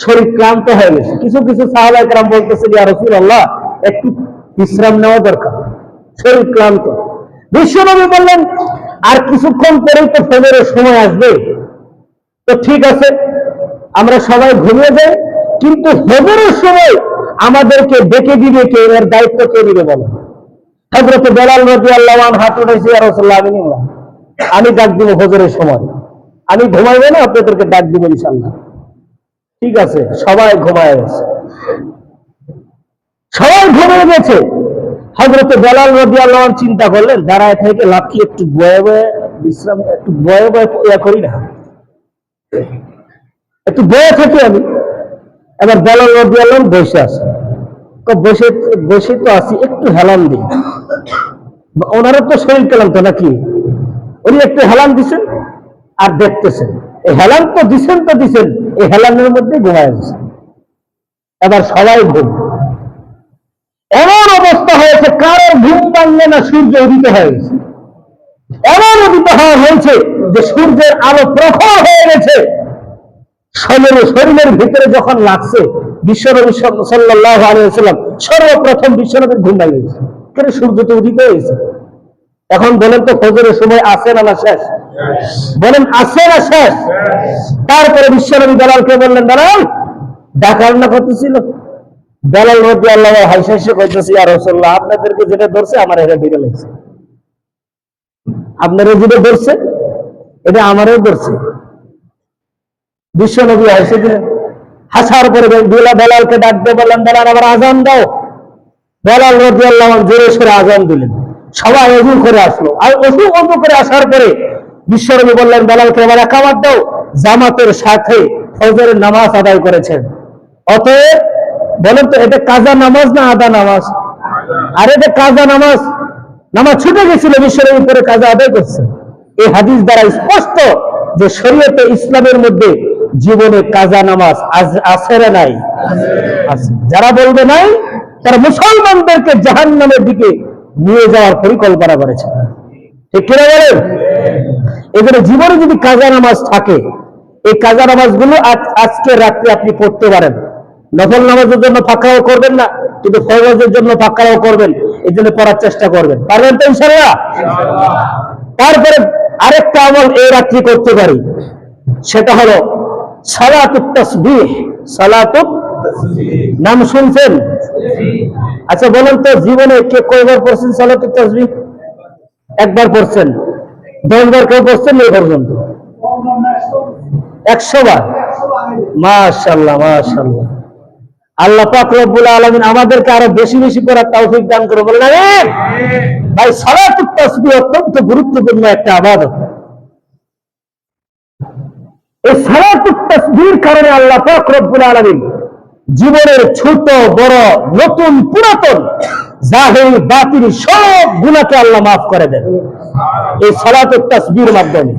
শরীর ক্লান্ত হয়ে গেছে। কিছু কিছু সাহাবায়ে কেরাম বলতেছেন, ইয়া রাসূলুল্লাহ একটু বিশ্রাম নেওয়া দরকার, শরীর ক্লান্ত। বিশ্বনবী বললেন, আর কিছুক্ষণ পরেই তো ফজরের সময় আসবে, তো ঠিক আছে আমরা সবাই ঘুমিয়ে যাই, কিন্তু ফজরের সময় আমাদেরকে ডেকে দিবে কে, এর দায়িত্ব কে নিবে বলেন? হযরত বেলাল রাদিয়াল্লাহু আনহু হাত উঠাইছে, ইয়া রাসূলুল্লাহ আমি ডাক দিব ফজরের সময়, আমি ঘুমাইবো না, আপনাদেরকে ডাক দিব ইনশাআল্লাহ। ঠিক আছে, সবাই ঘুমায় গেছে, সবাই ঘুমিয়ে গেছে। হযরত বেলাল রাদিয়াল্লাহু আনহু চিন্তা করলেন, দাঁড়ায় থেকে লাফি একটু বয়ে বয়ে বিশ্রাম, একটু বয়ে বয়ে ইয়া করি না, একটু বয়ে থাকি আমি। এবার বেলাল রাদিয়াল্লাহু আনহু বসে আছে, বসে বসে তো আছি, একটু হেলান দিই। ওনারা তো শরীর ক্লান্ত নাকি, উনি একটু হেলান দিছেন আর দেখতেছেন। এই হেলান তো দিছেন, এই হেলানের মধ্যে ঘুমায় গেছে। এবার সবাই ঘুম। এমন অবস্থা হয়েছে কারোর ঘুম ভাঙলে না, সূর্য উদিত হয়ে গেছে। এমন উদিত হওয়া হয়েছে যে সূর্যের আলো প্রখর হয়ে গেছে। শরীরের ভিতরে যখন লাগছে, বিশ্বনবী সাল্লাল্লাহু আলাইহি ওয়াসাল্লাম সর্বপ্রথম বিশ্বনবীর ঘুম ভেঙে গেছে। কেন? সূর্য তো উদিত হয়ে গেছে। এখন বলেন তো ফজরের সময় আছে না শেষ? বলেন আছে না শেষ? তারপরে বিশ্বনবী বেলালকে বললেন, বেলাল ডাকার না করতেছিল। বেলাল রাদিয়াল্লাহু আনহু হাসে কইতেছে, ইয়া রাসূলুল্লাহ, আপনাদেরকে যেটা ধরছে আমার এটা ধরে লাগছে। আপনারা যেটা ধরছে এটা আমারও ধরছে। বিশ্বনবী হাসে দিলেন। হাসার পরে বেলালকে ডাক দিয়ে বললেন, বেলাল আবার আজান দাও। বেলাল রাদিয়াল্লাহু আনহু জোরে সোরে আজান দিলেন। সবাই ওযু করে আসলো। আর ওযু করে আসার পরে বিশ্বনবী বললেন, বেলালকে এবার ইকামত দাও। জামাতের সাথে ফজরের নামাজ আদায় করেছেন। অতএব বলেন তো, এটা কাজা নামাজ না আদা নামাজ? আর এটা কাজা নামাজ। নামাজ ছুটে গেছিল, বিশ্বনবী পরে কাজা আদায় করছে। এই হাদিস দ্বারা স্পষ্ট যে শরীয়তে ইসলামের মধ্যে জীবনে কাজা নামাজ আছে না নাই? আছে। যারা বলবে নাই, তারা মুসলমানদেরকে জাহান্নামের দিকে নিয়ে যাওয়ার পরিকল্পনা করেছে। ঠিক কিনা বলেন? এজন্য জীবনে যদি কাজা নামাজ থাকে, এই কাজা নামাজগুলো আজকে রাত্রে আপনি পড়তে পারেন। নফল নামাজের জন্য ফাঁকাও করবেন না, কিন্তু ফরজের জন্য ফাঁকাও করবেন। এই জন্য পড়ার চেষ্টা করবেন। পারবেন তো ইনশাআল্লাহ? তারপরে আরেকটা আমল এই রাত্রি করতে পারি, সেটা হলো সালাতুত তাসবিহ। সালাতুত নাম শুনছেন? আচ্ছা বলেন তো, জীবনে কে কয়বার পড়ছেন সালাতুত তাসবিহ? একবার পড়ছেন? 10 বার কেউ পড়ছেন এই পর্যন্ত? 100 বার? মাশাআল্লাহ, মাশাআল্লাহ। আল্লাহ পাক রব্বুল আলামিন আমাদেরকে আরো বেশি বেশি করার তৌফিক দান করে। বলেন আমিন। ভাই, সালাতুত তাসবিহ অত্যন্ত গুরুত্বপূর্ণ একটা ইবাদত। এই সালাতুত তাসবিহর কারণে আল্লাহ পাক রব্বুল আলামিন জীবনের ছোট বড়, নতুন পুরাতন, জাহির বাতিল সব গুনাহকে আল্লাহ মাফ করে দেন এই সালাতুত তাসবিহর মাধ্যমে।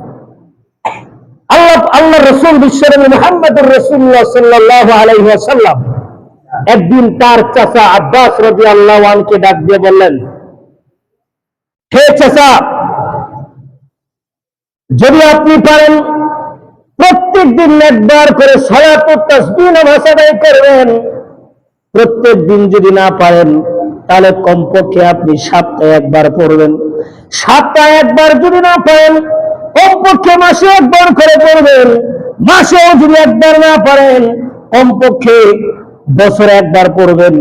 আল্লাহ রাসূল বিশ্বনবী মুহাম্মদুর রাসূলুল্লাহ সাল্লাল্লাহু আলাইহি ওয়াসাল্লাম একদিন তার চাচা আব্বাস রাদিয়াল্লাহু আনহুকে ডাক দিয়ে বললেন, হে চাচা, যদি আপনি পারেন প্রত্যেক দিন একবার করে সালাতুত তাসবিহ নামাজ আদায় করবেন। প্রত্যেক দিন যদি না পারেন, তাহলে কমপক্ষে আপনি সপ্তাহে একবার পড়বেন। সপ্তাহে একবার যদি না পারেন, কমপক্ষে মাসে একবার করে পড়বেন। মাসেও যদি একবার না পারেন, কমপক্ষে বছরে একবার পড়বেন।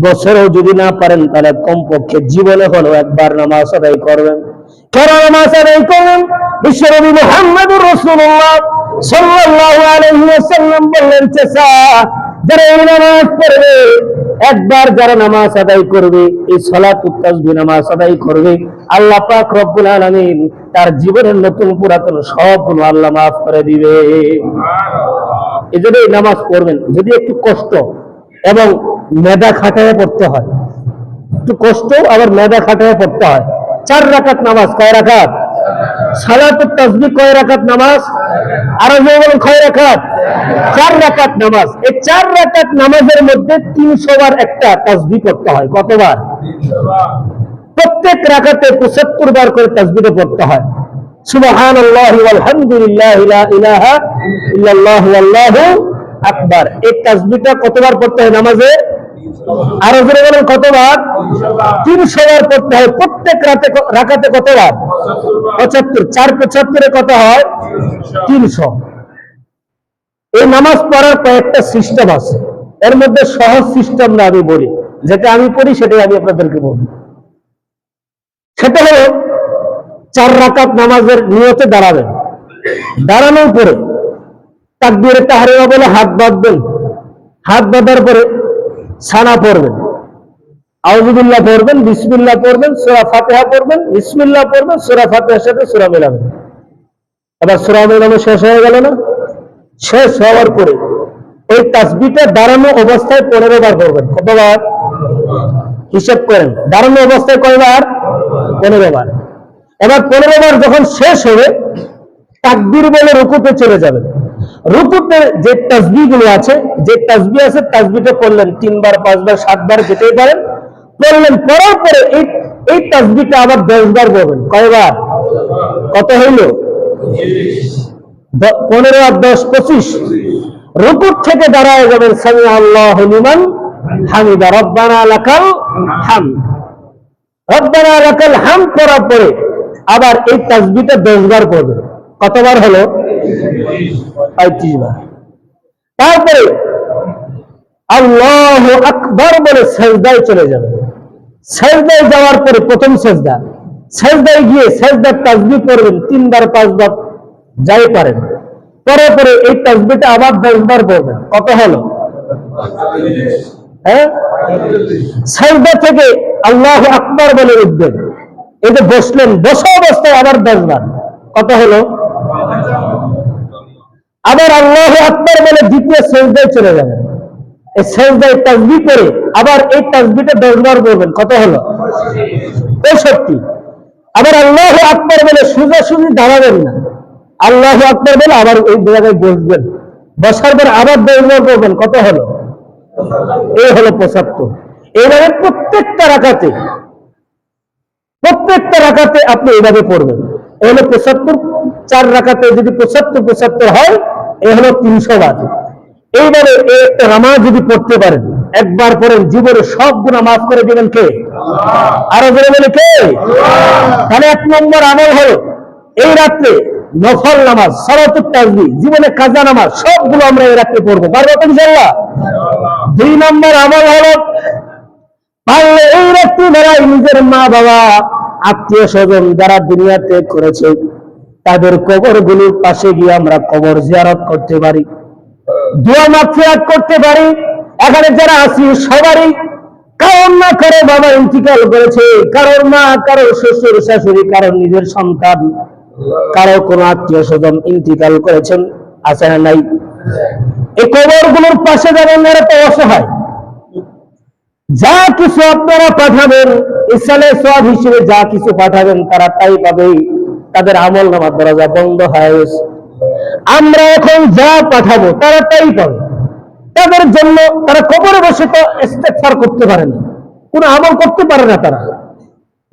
বছরেও যদি না পারেন, তাহলে কমপক্ষে জীবনে হলো একবার নামাজ আদায় করবেন। কেন নামাজ আদায় করবেন? বিশ্বনবী মুহাম্মদুর রাসূলুল্লাহ সাল্লাল্লাহু আলাইহি ওয়াসাল্লাম বললেন, চাচা, যারা এই নামাজ পড়বে, একবার যারা নামাজ আদায় করবে, এই সালাতুত তাসবিহ নামাজ আদায় করবে, আল্লাহ পাক রব্বুল আলামিন তার জীবনের নতুন পুরাতন সব গুনাহ আল্লাহ মাফ করে দিবে। এজন্য এই নামাজ পড়বেন। যদি একটু কষ্ট এবং মেধা খাটায় পড়তে হয়, একটু কষ্ট আবার মেধা খাটায় পড়তে হয়। 4 রাকাত নামাজ। কয় রাকাত? সালাতুত তাসবিহ কয় রাকাত নামাজ? আর বলেন কয় রাকাত? 4 রাকাত নামাজ। এই 4 রাকাত নামাজের মধ্যে 300 বার একটা তাসবিহ পড়তে হয়। কতবার? 300 বার। প্রত্যেক রাকাতে 75 বার করে তাসবিহ পড়তে হয়। সুবহানাল্লাহি ওয়াল হামদুলিল্লাহি লা ইলাহা ইল্লাল্লাহ ওয়াল্লাহু আকবার। এই তাসবিহটা কতবার পড়তে হয় নামাজে? আরো জোরে বলেন কতবার? 300 বার পড়তে হয়। প্রত্যেক রাকাতে কতবার? 75। 4 75 কত হয়? 300। এই নামাজ পড়ার কয়েকটা সিস্টেম আছে। এর মধ্যে সহজ সিস্টেম না আমি বলি, যেটা আমি পড়ি সেটাই আমি আপনাদেরকে বলি। সেটা হলো 4 রাকাত নামাজের নিয়তে দাঁড়াবেন। দাঁড়ানোর পরে তাকবীরে তাহরিমা বলে হাত বাঁধবেন। হাত বাঁধার পরে সানা পড়বেন, আউযুবিল্লাহ পড়বেন, বিসমিল্লাহ পড়বেন, সূরা ফাতিহা পড়বেন, বিসমিল্লাহ পড়বেন, সূরা ফাতিহার সাথে সূরা মেলাবেন। এবার সূরা মেলানো শেষ হয়ে গেল না? শেষ হওয়ার পরে ওই তাসবিহটা দাঁড়ানো অবস্থায় 15 বার করবেন। কতবার? হিসাব করেন, দাঁড়ানো অবস্থায় কয়বার? 15 বার। এবার 15 বার যখন শেষ হবে, তাকবীর বলে রুকুতে চলে যাবেন। রুকুতে যে তাসবিহ গুলো আছে, যে তাসবিহ আছে, তাসবিহটা করলেন 3 বার 5 বার 7 বার যেটাই পারেন করলেন। করার পরে এই তাসবিহটা আবার 10 বার করবেন। কয়বার? কত হইল? 15 আর 10 25। রুকুর থেকে দাঁড়ায় যাবেন, সামি আল্লাহু লিমান হামিদা, রব্বানা লাকাল হামদ। রব্বানা লাকাল হামদ করার পরে আবার এই তাসবিহটা 10 বার করবেন। কতবার হলো? 35 বার। তারপরে আল্লাহু আকবার বলে সিজদায় চলে যাবেন। সিজদায় যাওয়ার পরে প্রথম সিজদা, সিজদায় গিয়ে সিজদার তাসবিহ পড়বেন 3 বার 5 বার যাই পারেন। পরে পরে এই তাসবিহটা আবার 10 বার পড়বেন। কত হলো? হ্যাঁ, সিজদা থেকে আল্লাহু আকবার বলে উঠবেন। এই যে বসলেন, বসা অবস্থায় আবার 10 বার। কত হলো? আবার আল্লাহু আকবার বলে দ্বিতীয় সিজদায় চলে যাবেন। এই সিজদায় তাসবিহ করে আবার এই তাসবিহটা 10 বার করবেন। কত হলো? 65। আবার আল্লাহু আকবার বলে সোজাসুজি দাঁড়াবেন না, আল্লাহু আকবার বলে আবার ওই জায়গায় বসবেন। বসার পর আবার 10 বার করবেন। কত হলো? এই হলো 75। এইভাবে প্রত্যেকটা রাকাতে আপনি এইভাবে পড়বেন। এই হলো 75। 4 রাকাতে যদি 75 হয়, এই হলো 300 বার। এইভাবে একটা নামাজ যদি পড়তে পারেন, একবার পড়েন, জীবনে সব গুনাহ মাফ করে দিবেন কে? আরো জোরে বলে কে? তাহলে 1 নম্বর আমল হলো এই রাত্রে নফল নামাজ, সালাতুত তাসবিহ, জীবনে কাজা নামাজ সবগুলো আমরা এই রাত্রে পড়বো। পারবো তো ইনশাআল্লাহ? 2 নম্বর আমল হলো পারলে এই রাত্রি বেলায় নিজের মা বাবা আত্মীয় স্বজন যারা দুনিয়া ত্যাগ করেছে তাদের কবরগুলোর পাশে গিয়ে আমরা কবর জিয়ারত করতে পারি, দোয়া মাগফিরাত করতে পারি। এখানে যারা আছি সবারই কারণ না কারো বাবা ইন্তিকাল করেছে, কারোর মা, কারোর শ্বশুর শাশুড়ি, কারোর নিজের সন্তান, কারো কোন আত্মীয় স্বজন ইন্তিকাল করেছেন, আছে না নাই? এই কবরগুলোর পাশে যাবেন, এরা তো অসহায়। যা কিছু আপনারা পাঠাবেন, ইসালে সওয়াব হিসেবে যা কিছু পাঠাবেন তারা তাই পাবে। তাদের আমল নামার দরজা বন্ধ হয়ে গেছে। আমরা এখন যা পাঠাবো তারা তাই পাবে। তাদের জন্য তারা কবরে বসে তো ইস্তেগফার করতে পারে না, কোন আমল করতে পারে না, তারা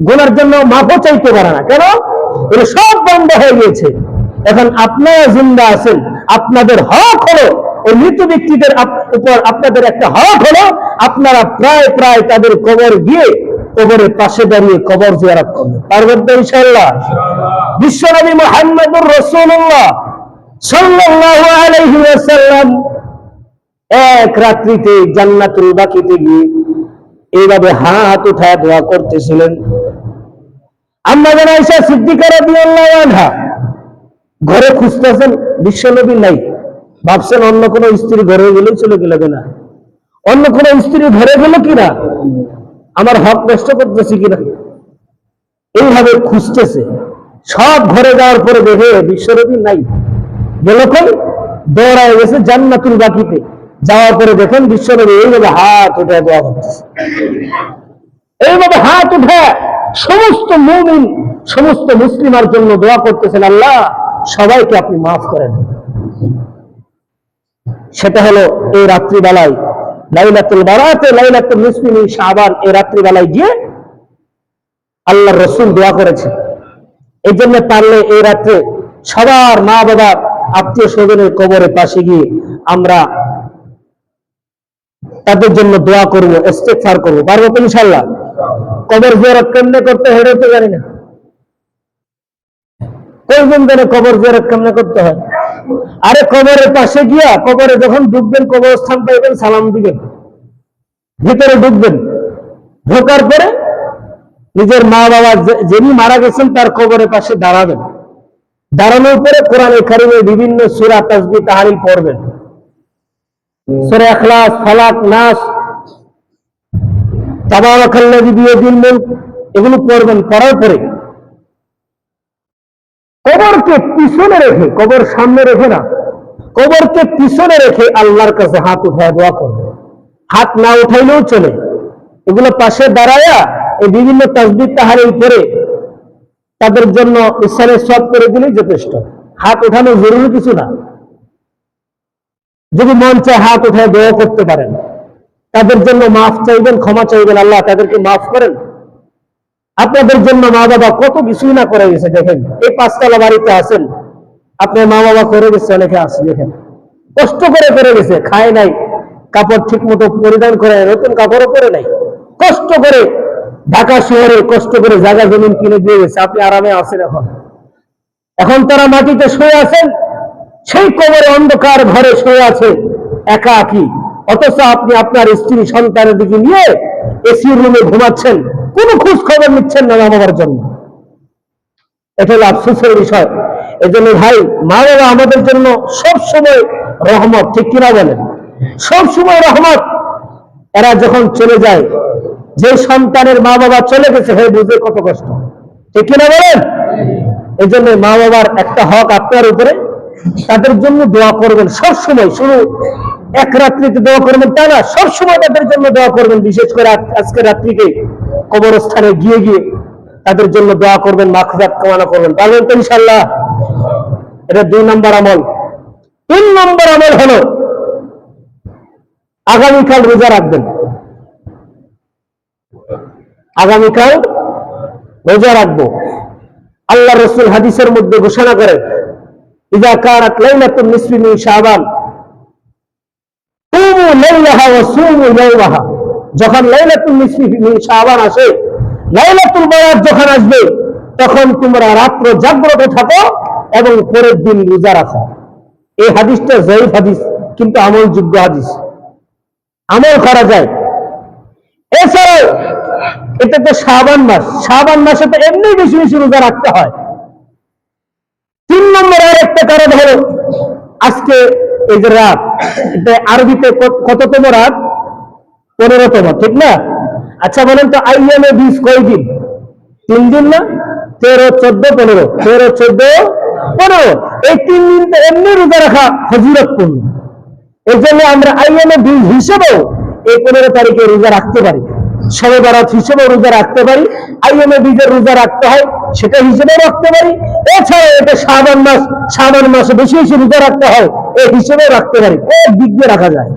গুনার জন্য মাফও চাইতে পারে না। কেন? এগুলো সব বন্ধ হয়ে গিয়েছে। এখন আপনারা জিন্দা আছেন, আপনাদের হক হলো ওই মৃত ব্যক্তিদের উপর আপনাদের একটা হক হলো আপনারা প্রায় প্রায় তাদের কবর গিয়ে কবরের পাশে দাঁড়িয়ে কবর জিয়ারত করবেন। পারবেন তো ইনশাআল্লাহ? বিশ্বনবী মুহাম্মদুর রাসূলুল্লাহ সাল্লাল্লাহু আলাইহি ওয়াসাল্লাম এক রাত্রিতে জান্নাতুল বাকিতে গিয়ে এইভাবে হাত উঠায় দোয়া করতেছিলেন। আম্মা জান আয়েশা সিদ্দিকা রাদিয়াল্লাহু আনহা ঘরে খুঁজতেছেন, বিশ্বনবী নাই। ভাবছেন অন্য কোনো স্ত্রী ঘরে গেলেই চলে গেল কিনা, অন্য কোনো স্ত্রী ঘরে গেল কিনা, আমার হক নষ্ট করতেছি কিনা, এইভাবে খুঁজতেছে। সব ঘরে যাওয়ার পরে দেখে বিশ্বনবী নাই। গেল কই? দৌড়ায় গেছে জান্নাতুল বাকিতে। যাওয়ার পরে দেখেন বিশ্বনবী এইভাবে হাত উঠে দোয়া করতেছে। এইভাবে হাত উঠে সমস্ত মুমিন, সমস্ত মুসলিমার জন্য দোয়া করতেছেন, আল্লাহ সবাইকে আপনি মাফ করেন। সেটা হলো এই রাত্রিবেলায় লাইলাতুল বারাতে, লাইলাতুল নিসফি মিন শাবান, এই রাত্রিবেলায় গিয়ে আল্লাহর রাসূল দোয়া করেছেন। এই জন্য পারলে এই রাত্রে সবার মা বাবা আত্মীয় স্বজনের কবরের পাশে গিয়ে আমরা তাদের জন্য দোয়া করব, ইস্তেগফার করব। পারবো তো ইনশাআল্লাহ? কবর জিয়ারত কেমনে করতে হয় তো জানি না। কয়জন জানে কবর জিয়ারত কেমনে করতে হয়? আরে কবরের পাশে গিয়া কবরে যখন ঢুকবেন, কবরস্থান পাইবেন, সালাম দিবেন, ভিতরে ঢুকবেন, ঢোকার পরে নিজের মা বাবা যিনি মারা গেছেন তার কবরের পাশে দাঁড়াবেন। দাঁড়ানোর পরে কোরআনে কারিমের বিভিন্ন সূরা, তাসবিহ, তাহলিল পড়বেন। সূরা ইখলাস, ফালাক, নাস, তাবারাকাল্লাযী বিয়াদিল মুলক, এগুলো পড়বেন। পড়ার পরে কবরকে পিছনে রেখে, কবর সামনে রেখে না, কবরকে পিছনে রেখে আল্লাহর কাছে হাত উঠায় দোয়া করবে। হাত না উঠাইলেও চলে, এগুলো পাশে দাঁড়ায়া এই বিভিন্ন তাসবিহ তাহলিল করে তাদের জন্য ইসলামের সব করে দিলেই যথেষ্ট। হাত উঠানো জরুরি কিছু না। যদি মন চায় হাত উঠায় দোয়া করতে পারেন, তাদের জন্য মাফ চাইবেন, ক্ষমা চাইবেন, আল্লাহ তাদেরকে মাফ করেন। আপনাদের জন্য মা বাবা কত কিছুই না করে গেছে। দেখেন এই 5 তলা বাড়িতে আছেন, আপনার মা বাবা করে গেছে, অনেকে আছে দেখেন কষ্ট করে গেছে, খায় নাই, কাপড় ঠিক মতো পরিধান করে, নতুন কাপড়ও পরে নাই, কষ্ট করে ঢাকা শহরে কষ্ট করে জায়গা জমিন কিনে দিয়ে গেছে। আপনি আরামে আছেন। এখন তারা মাটিতে শুয়ে আছেন, সেই কবরে অন্ধকার ঘরে শুয়ে আছে একাকী, অথচ আপনি আপনার স্ত্রী সন্তানের দিকে নিয়ে এসি রুমে ঘুমাচ্ছেন, কোনো খোঁজ খবর নিচ্ছেন না মা বাবার জন্য। এটা হলো আফসোসের বিষয়। এই জন্য ভাই, মা বাবা আমাদের জন্য সব সময় রহমত, ঠিক কিনা বলেন? সব সময় রহমত। এরা যখন চলে যায়, যে সন্তানের মা বাবা চলে গেছে, হয়ে বুঝে কত কষ্ট, ঠিক কিনা বলেন? এই জন্য মা বাবার একটা হক আপনার উপরে, তাদের জন্য দোয়া করবেন সব সময়। শুধু এক রাত্রিতে দোয়া করবেন তা না, সব সময় তাদের জন্য দোয়া করবেন। বিশেষ করে আজকে রাত্রিকে কবরস্থানে গিয়ে গিয়ে তাদের জন্য দোয়া করবেন, মাগফিরাত কামনা করবেন। পারবেন তো ইনশাআল্লাহ? এটা 2 নম্বর আমল। 3 নম্বর আমল হলো আগামীকাল রোজা রাখবেন। আগামীকাল রোজা রাখবো। আল্লাহ রাসূল হাদিসের মধ্যে ঘোষণা করেন, ইযা কানাত লাইলাতুন নিসফি মিন শাবান কুমু লাইলাহা ওয়া সুমু ইয়াওমাহা। যখন লাইলাতুন নিসফি মিন শাবান আসে, লাইলাতুল বারাত যখন আসবে, তখন তোমরা রাত্র জাগ্রত থাকো এবং পরের দিন রোজা রাখো। এই হাদিসটা যঈফ হাদিস, কিন্তু আমলযোগ্য হাদিস, আমল করা যায়। এছাড়াও এটা তো শাবান মাস, শাবান মাসে তো এমনি বেশি বেশি রোজা রাখতে হয়। 3 নম্বর আর একটা কারণ হলো আজকে এই যে রাত, এটা আরবিতে কততম রাত? 15তম, ঠিক না? আচ্ছা বলেন তো, আইয়ামে 20 কয়দিন? 3 দিন না? 13, 14, 15, 13, 14, 15, এই 3 দিন তো এমনি রোজা রাখা ফজিলতপূর্ণ। এই জন্য আমরা আইয়ামে 20 হিসেবেও এই 15 তারিখে রোজা রাখতে পারি, শবে বরাত হিসেবেও রোজা রাখতে পারি, আইয়ামে 20 রোজা রাখতে হয় সেটা হিসেবেও রাখতে পারি। এছাড়া এটা শাবান মাস, শাবান মাসে বেশি বেশি রোজা রাখতে হয়, এই হিসেবেও রাখতে পারি, এক দিক দিয়ে রাখা যায়।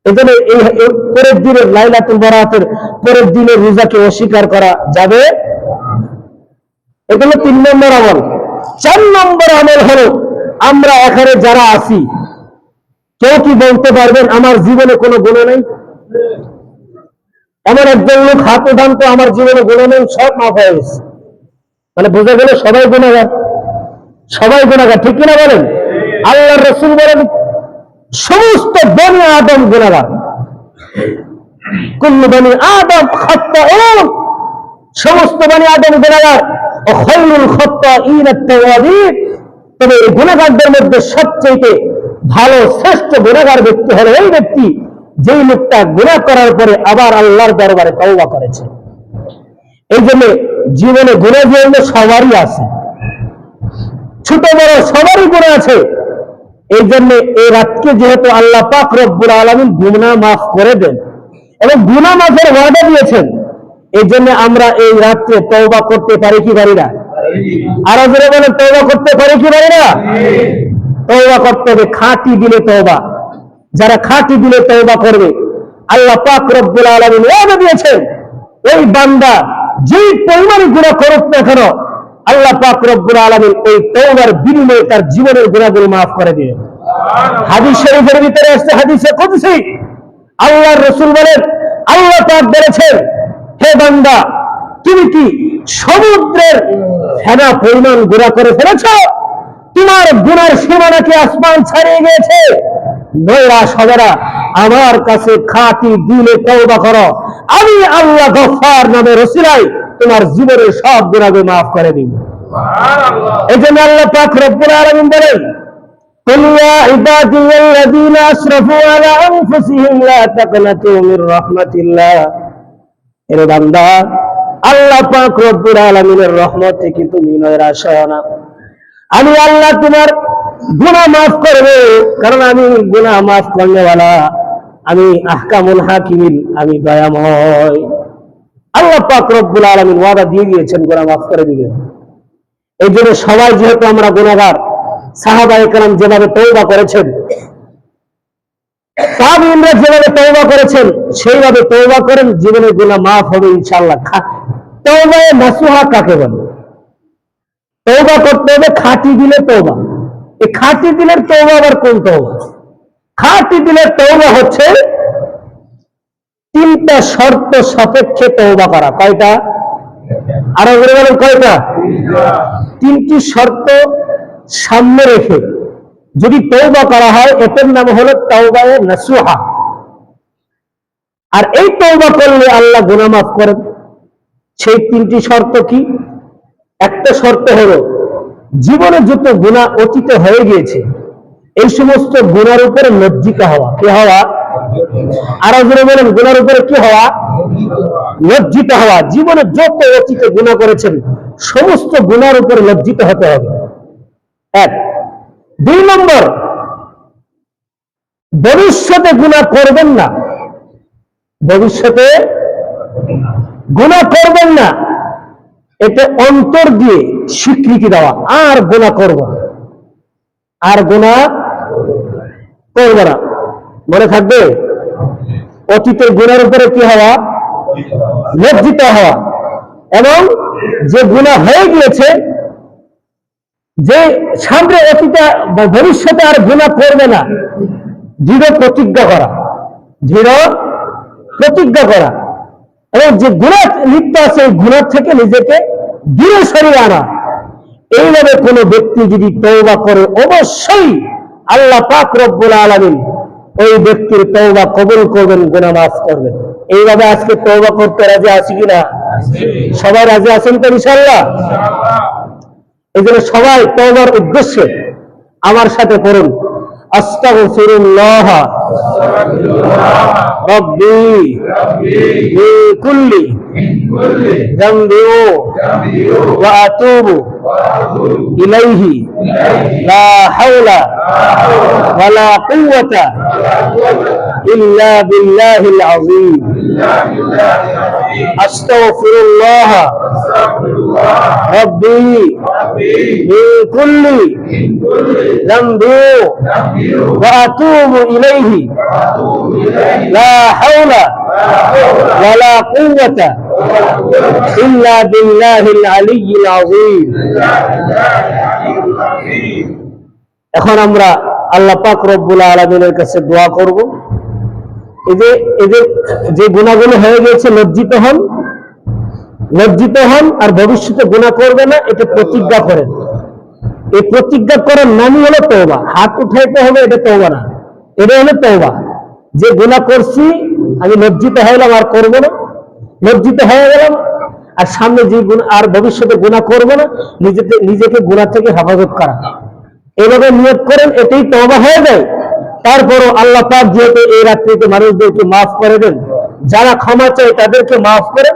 এজন্য এই পরের দিনের লাইলাতুল বারাতের পরের দিনের রোজাকে অস্বীকার করা যাবে? এগুলো 3 নম্বর আমল। 4 নম্বর আমল হলো, আমরা এখানে যারা আছি, কেউ কি বলতে পারবেন আমার জীবনে কোনো গুনাহ নেই? এমন একজন লোক হাত উঠান তো, আমার জীবনে গুনাহ নেই, সব মাফ হয়ে গেছে। মানে বোঝা গেল সবাই গুনাহগার, সবাই গুনাহগার, ঠিক কিনা বলেন? আল্লাহর রাসূল বলেন, সমস্ত বনি আদম গুনাহগার, কুল্লু বনি আদম খাত্তাউন, সমস্ত বনি আদম গুনাহগার, ও খায়রুল খাত্তাঈন আত-তাওয়াবিন। তবে এই গুনাহগারদের মধ্যে সবচেয়ে ভালো শ্রেষ্ঠ গুনাহগার ব্যক্তি হলো ওই ব্যক্তি যেই লোকটা গুনাহ করার পরে আবার আল্লাহর দরবারে তওবা করেছে। এই জন্য জীবনে গুনাহ যে সবারই আছে, ছোট বড় সবারই গুনাহ আছে। এই জন্য এই রাতকে যেহেতু আল্লাহ পাক রব্বুল আলামিন গুনাহ মাফ করে দেন এবং গুনাহ মাফের ওয়াদা দিয়েছেন, এই জন্য আমরা এই রাত্রে তওবা করতে পারি কি পারি না? আরো জোরে বলেন, তওবা করতে পারি কি পারি না? তওবা করতে হবে, খাঁটি দিলে তওবা। যারা খাঁটি দিলে তওবা করবে, আল্লাহ পাক রব্বুল আলামিন ওয়াদা দিয়েছেন, ওই বান্দা যেই পরিমাণে গুনাহ করুক না কেন, আল্লাহ পাক রব্বুল আলামিন ওই তওবার বিনিময়ে তার জীবনের গুনাহগুলো মাফ করে দিবেন। হাদিস শরীফের ভিতরে আসছে, হাদিসে কুদসি, আল্লাহর রাসূল বলেন, আল্লাহ পাক বলেছেন, হে বান্দা, তুমি কি সমুদ্রের ফেনা পরিমাণ গুনাহ করে ফেলেছো? তোমার গুনার সীমানা কি আসমান ছাড়িয়ে গিয়েছে? নৈরাশ হবে না, আমার কাছে খাঁটি দিলে তওবা করো, আমি আল্লাহ গফফার নামের ওসিলায় তোমার জীবনের সব গুনাহকে মাফ করে দিব। সুবহানাল্লাহ। এই জন্য আল্লাহ পাক রব্বুল আলামিন বলেন, কুল ইয়া ইবাদিয়াল্লাযীনা আসরাফু আলা আনফুসিহিম লা তাকনাতু মির রাহমাতিল্লাহ। এরে বান্দা, আল্লাহ পাক রব্বুল আলামিনের রহমত থেকে তুমি নৈরাশ হও না। আমি আল্লাহ তোমার গুনাহ মাফ করবে, কারণ আমি গুনাহ মাফ করনেওয়ালা, আমি আহকামুল হাকিমিন, আমি দয়াময়। আল্লাহ পাক রব্বুল আলামিন ওয়াদা দিয়ে দিয়েছেন গুনাহ মাফ করে দিবেন। এই জন্য সবাই, যেহেতু আমরা গুনাহগার, সাহাবায়ে কেরাম যেভাবে তওবা করেছেন, তাবিঈনরা যেভাবে তওবা করেছেন, সেইভাবে তওবা করেন, জীবনে গুনাহ মাফ হবে ইনশাআল্লাহ। তওবায়ে নাসুহা কাকে বলে? তওবা করতে হবে খাঁটি দিলে তওবা। এই খাঁটি দিলের তওবা আবার কোন তওবা? খাঁটি দিলের তওবা হচ্ছে তিনটা শর্ত সাপেক্ষে তওবা করা। কয়টা? আরো বলেন কয়টা? তিনটি শর্ত সামনে রেখে যদি তওবা করা হয়, এটার নাম হলো তাওবায়ে নাসুহা। আর এই তওবা করলে আল্লাহ গুনাহ মাফ করেন। সেই তিনটি শর্ত কি? একটা শর্ত হলো জীবনে যত গুনাহ অতীতে হয়ে গিয়েছে, এই সমস্ত গুনার উপরে লজ্জিত হওয়া। কি হওয়া? আরো জোরে বলেন, গুনার উপরে কি হওয়া? লজ্জিত হওয়া। জীবনে যত অতীতে গুনাহ করেছেন, সমস্ত গুনার উপরে লজ্জিত হতে হবে। এক। দুই নম্বর, ভবিষ্যতে গুনাহ করবেন না। ভবিষ্যতে গুনাহ করবেন না, এটা অন্তর দিয়ে স্বীকৃতি দেওয়া, আর গুনাহ করব না, আর গুনাহ করব না। মনে থাকবে, অতীতের গুনার উপরে কি হওয়া? লজ্জিত হওয়া। এবং যে গুনাহ হয়ে গিয়েছে, যে সামনে অতীতে ভবিষ্যতে আর গুনাহ করবে না, দৃঢ় প্রতিজ্ঞা করা। দৃঢ় প্রতিজ্ঞা করা। এবং যে গুনাহ লিপ্ত আছে, এই গুনাহ থেকে নিজেকে দূরে সরিয়ে আনা। এইভাবে কোনো ব্যক্তি যদি তওবা করে, অবশ্যই আল্লাহ পাক রব্বুল আলামিন ওই ব্যক্তির তওবা কবুল করবেন, গুনাহ মাফ করবেন। এইভাবে আজকে তওবা করতে রাজি আছি কিনা? সবাই রাজি আছেন তো ইনশাআল্লাহ? এই জন্য সবাই তওবার উদ্দেশ্যে আমার সাথে পড়ুন, আস্তাগফিরুল্লাহ রব্বি মিন কুল্লি যামবি ওয়া আতুবু ইলাইহি লা হাওলা ওয়ালা কুওয়াতা ইল্লা বিল্লাহিল আযীম। আস্তাগফিরুল্লাহ রব্বি মিন কুল্লি যামবি ওয়া আতুবু ইলাইহি লা হাওলা ওয়ালা কুওয়াতা ইল্লা বিল্লাহিল আলিয়্যিল আযীম। এখন আমরা আল্লাহ পাক রব্বুল আলামিনের কাছে দোয়া করব। এদের যে গুনাহগুলো হয়ে গেছে, লজ্জিত হন আর ভবিষ্যতে গুনাহ করবে না, এটা প্রতিজ্ঞা করেন। এই প্রতিজ্ঞা করার নামই হলো তওবা। হাত উঠাইতে হবে, এটা তওবা না, এটা হলো তওবা। যে গুনাহ করছি, আমি লজ্জিত হইলাম, আর করব না, লজ্জিত হয়ে গেলাম, আর সামনে যে গুনাহ আর ভবিষ্যতে গুনাহ করব না, নিজেকে গুনাহ থেকে হেফাজত করা। এইভাবে নিয়ত করেন, এটাই তওবা হয়ে যায়। তারপরও আল্লাহ পাক যেহেতু এই রাত্রিতে মানুষদেরকে মাফ করে দেন, যারা ক্ষমা চায় তাদেরকে মাফ করে,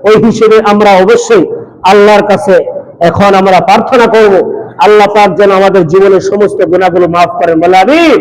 ওই হিসেবে আমরা অবশ্যই আল্লাহর কাছে এখন আমরা প্রার্থনা করব, আল্লাহ পাক যেন আমাদের জীবনের সমস্ত গুনাহগুলো মাফ করেন। বলে আমিন।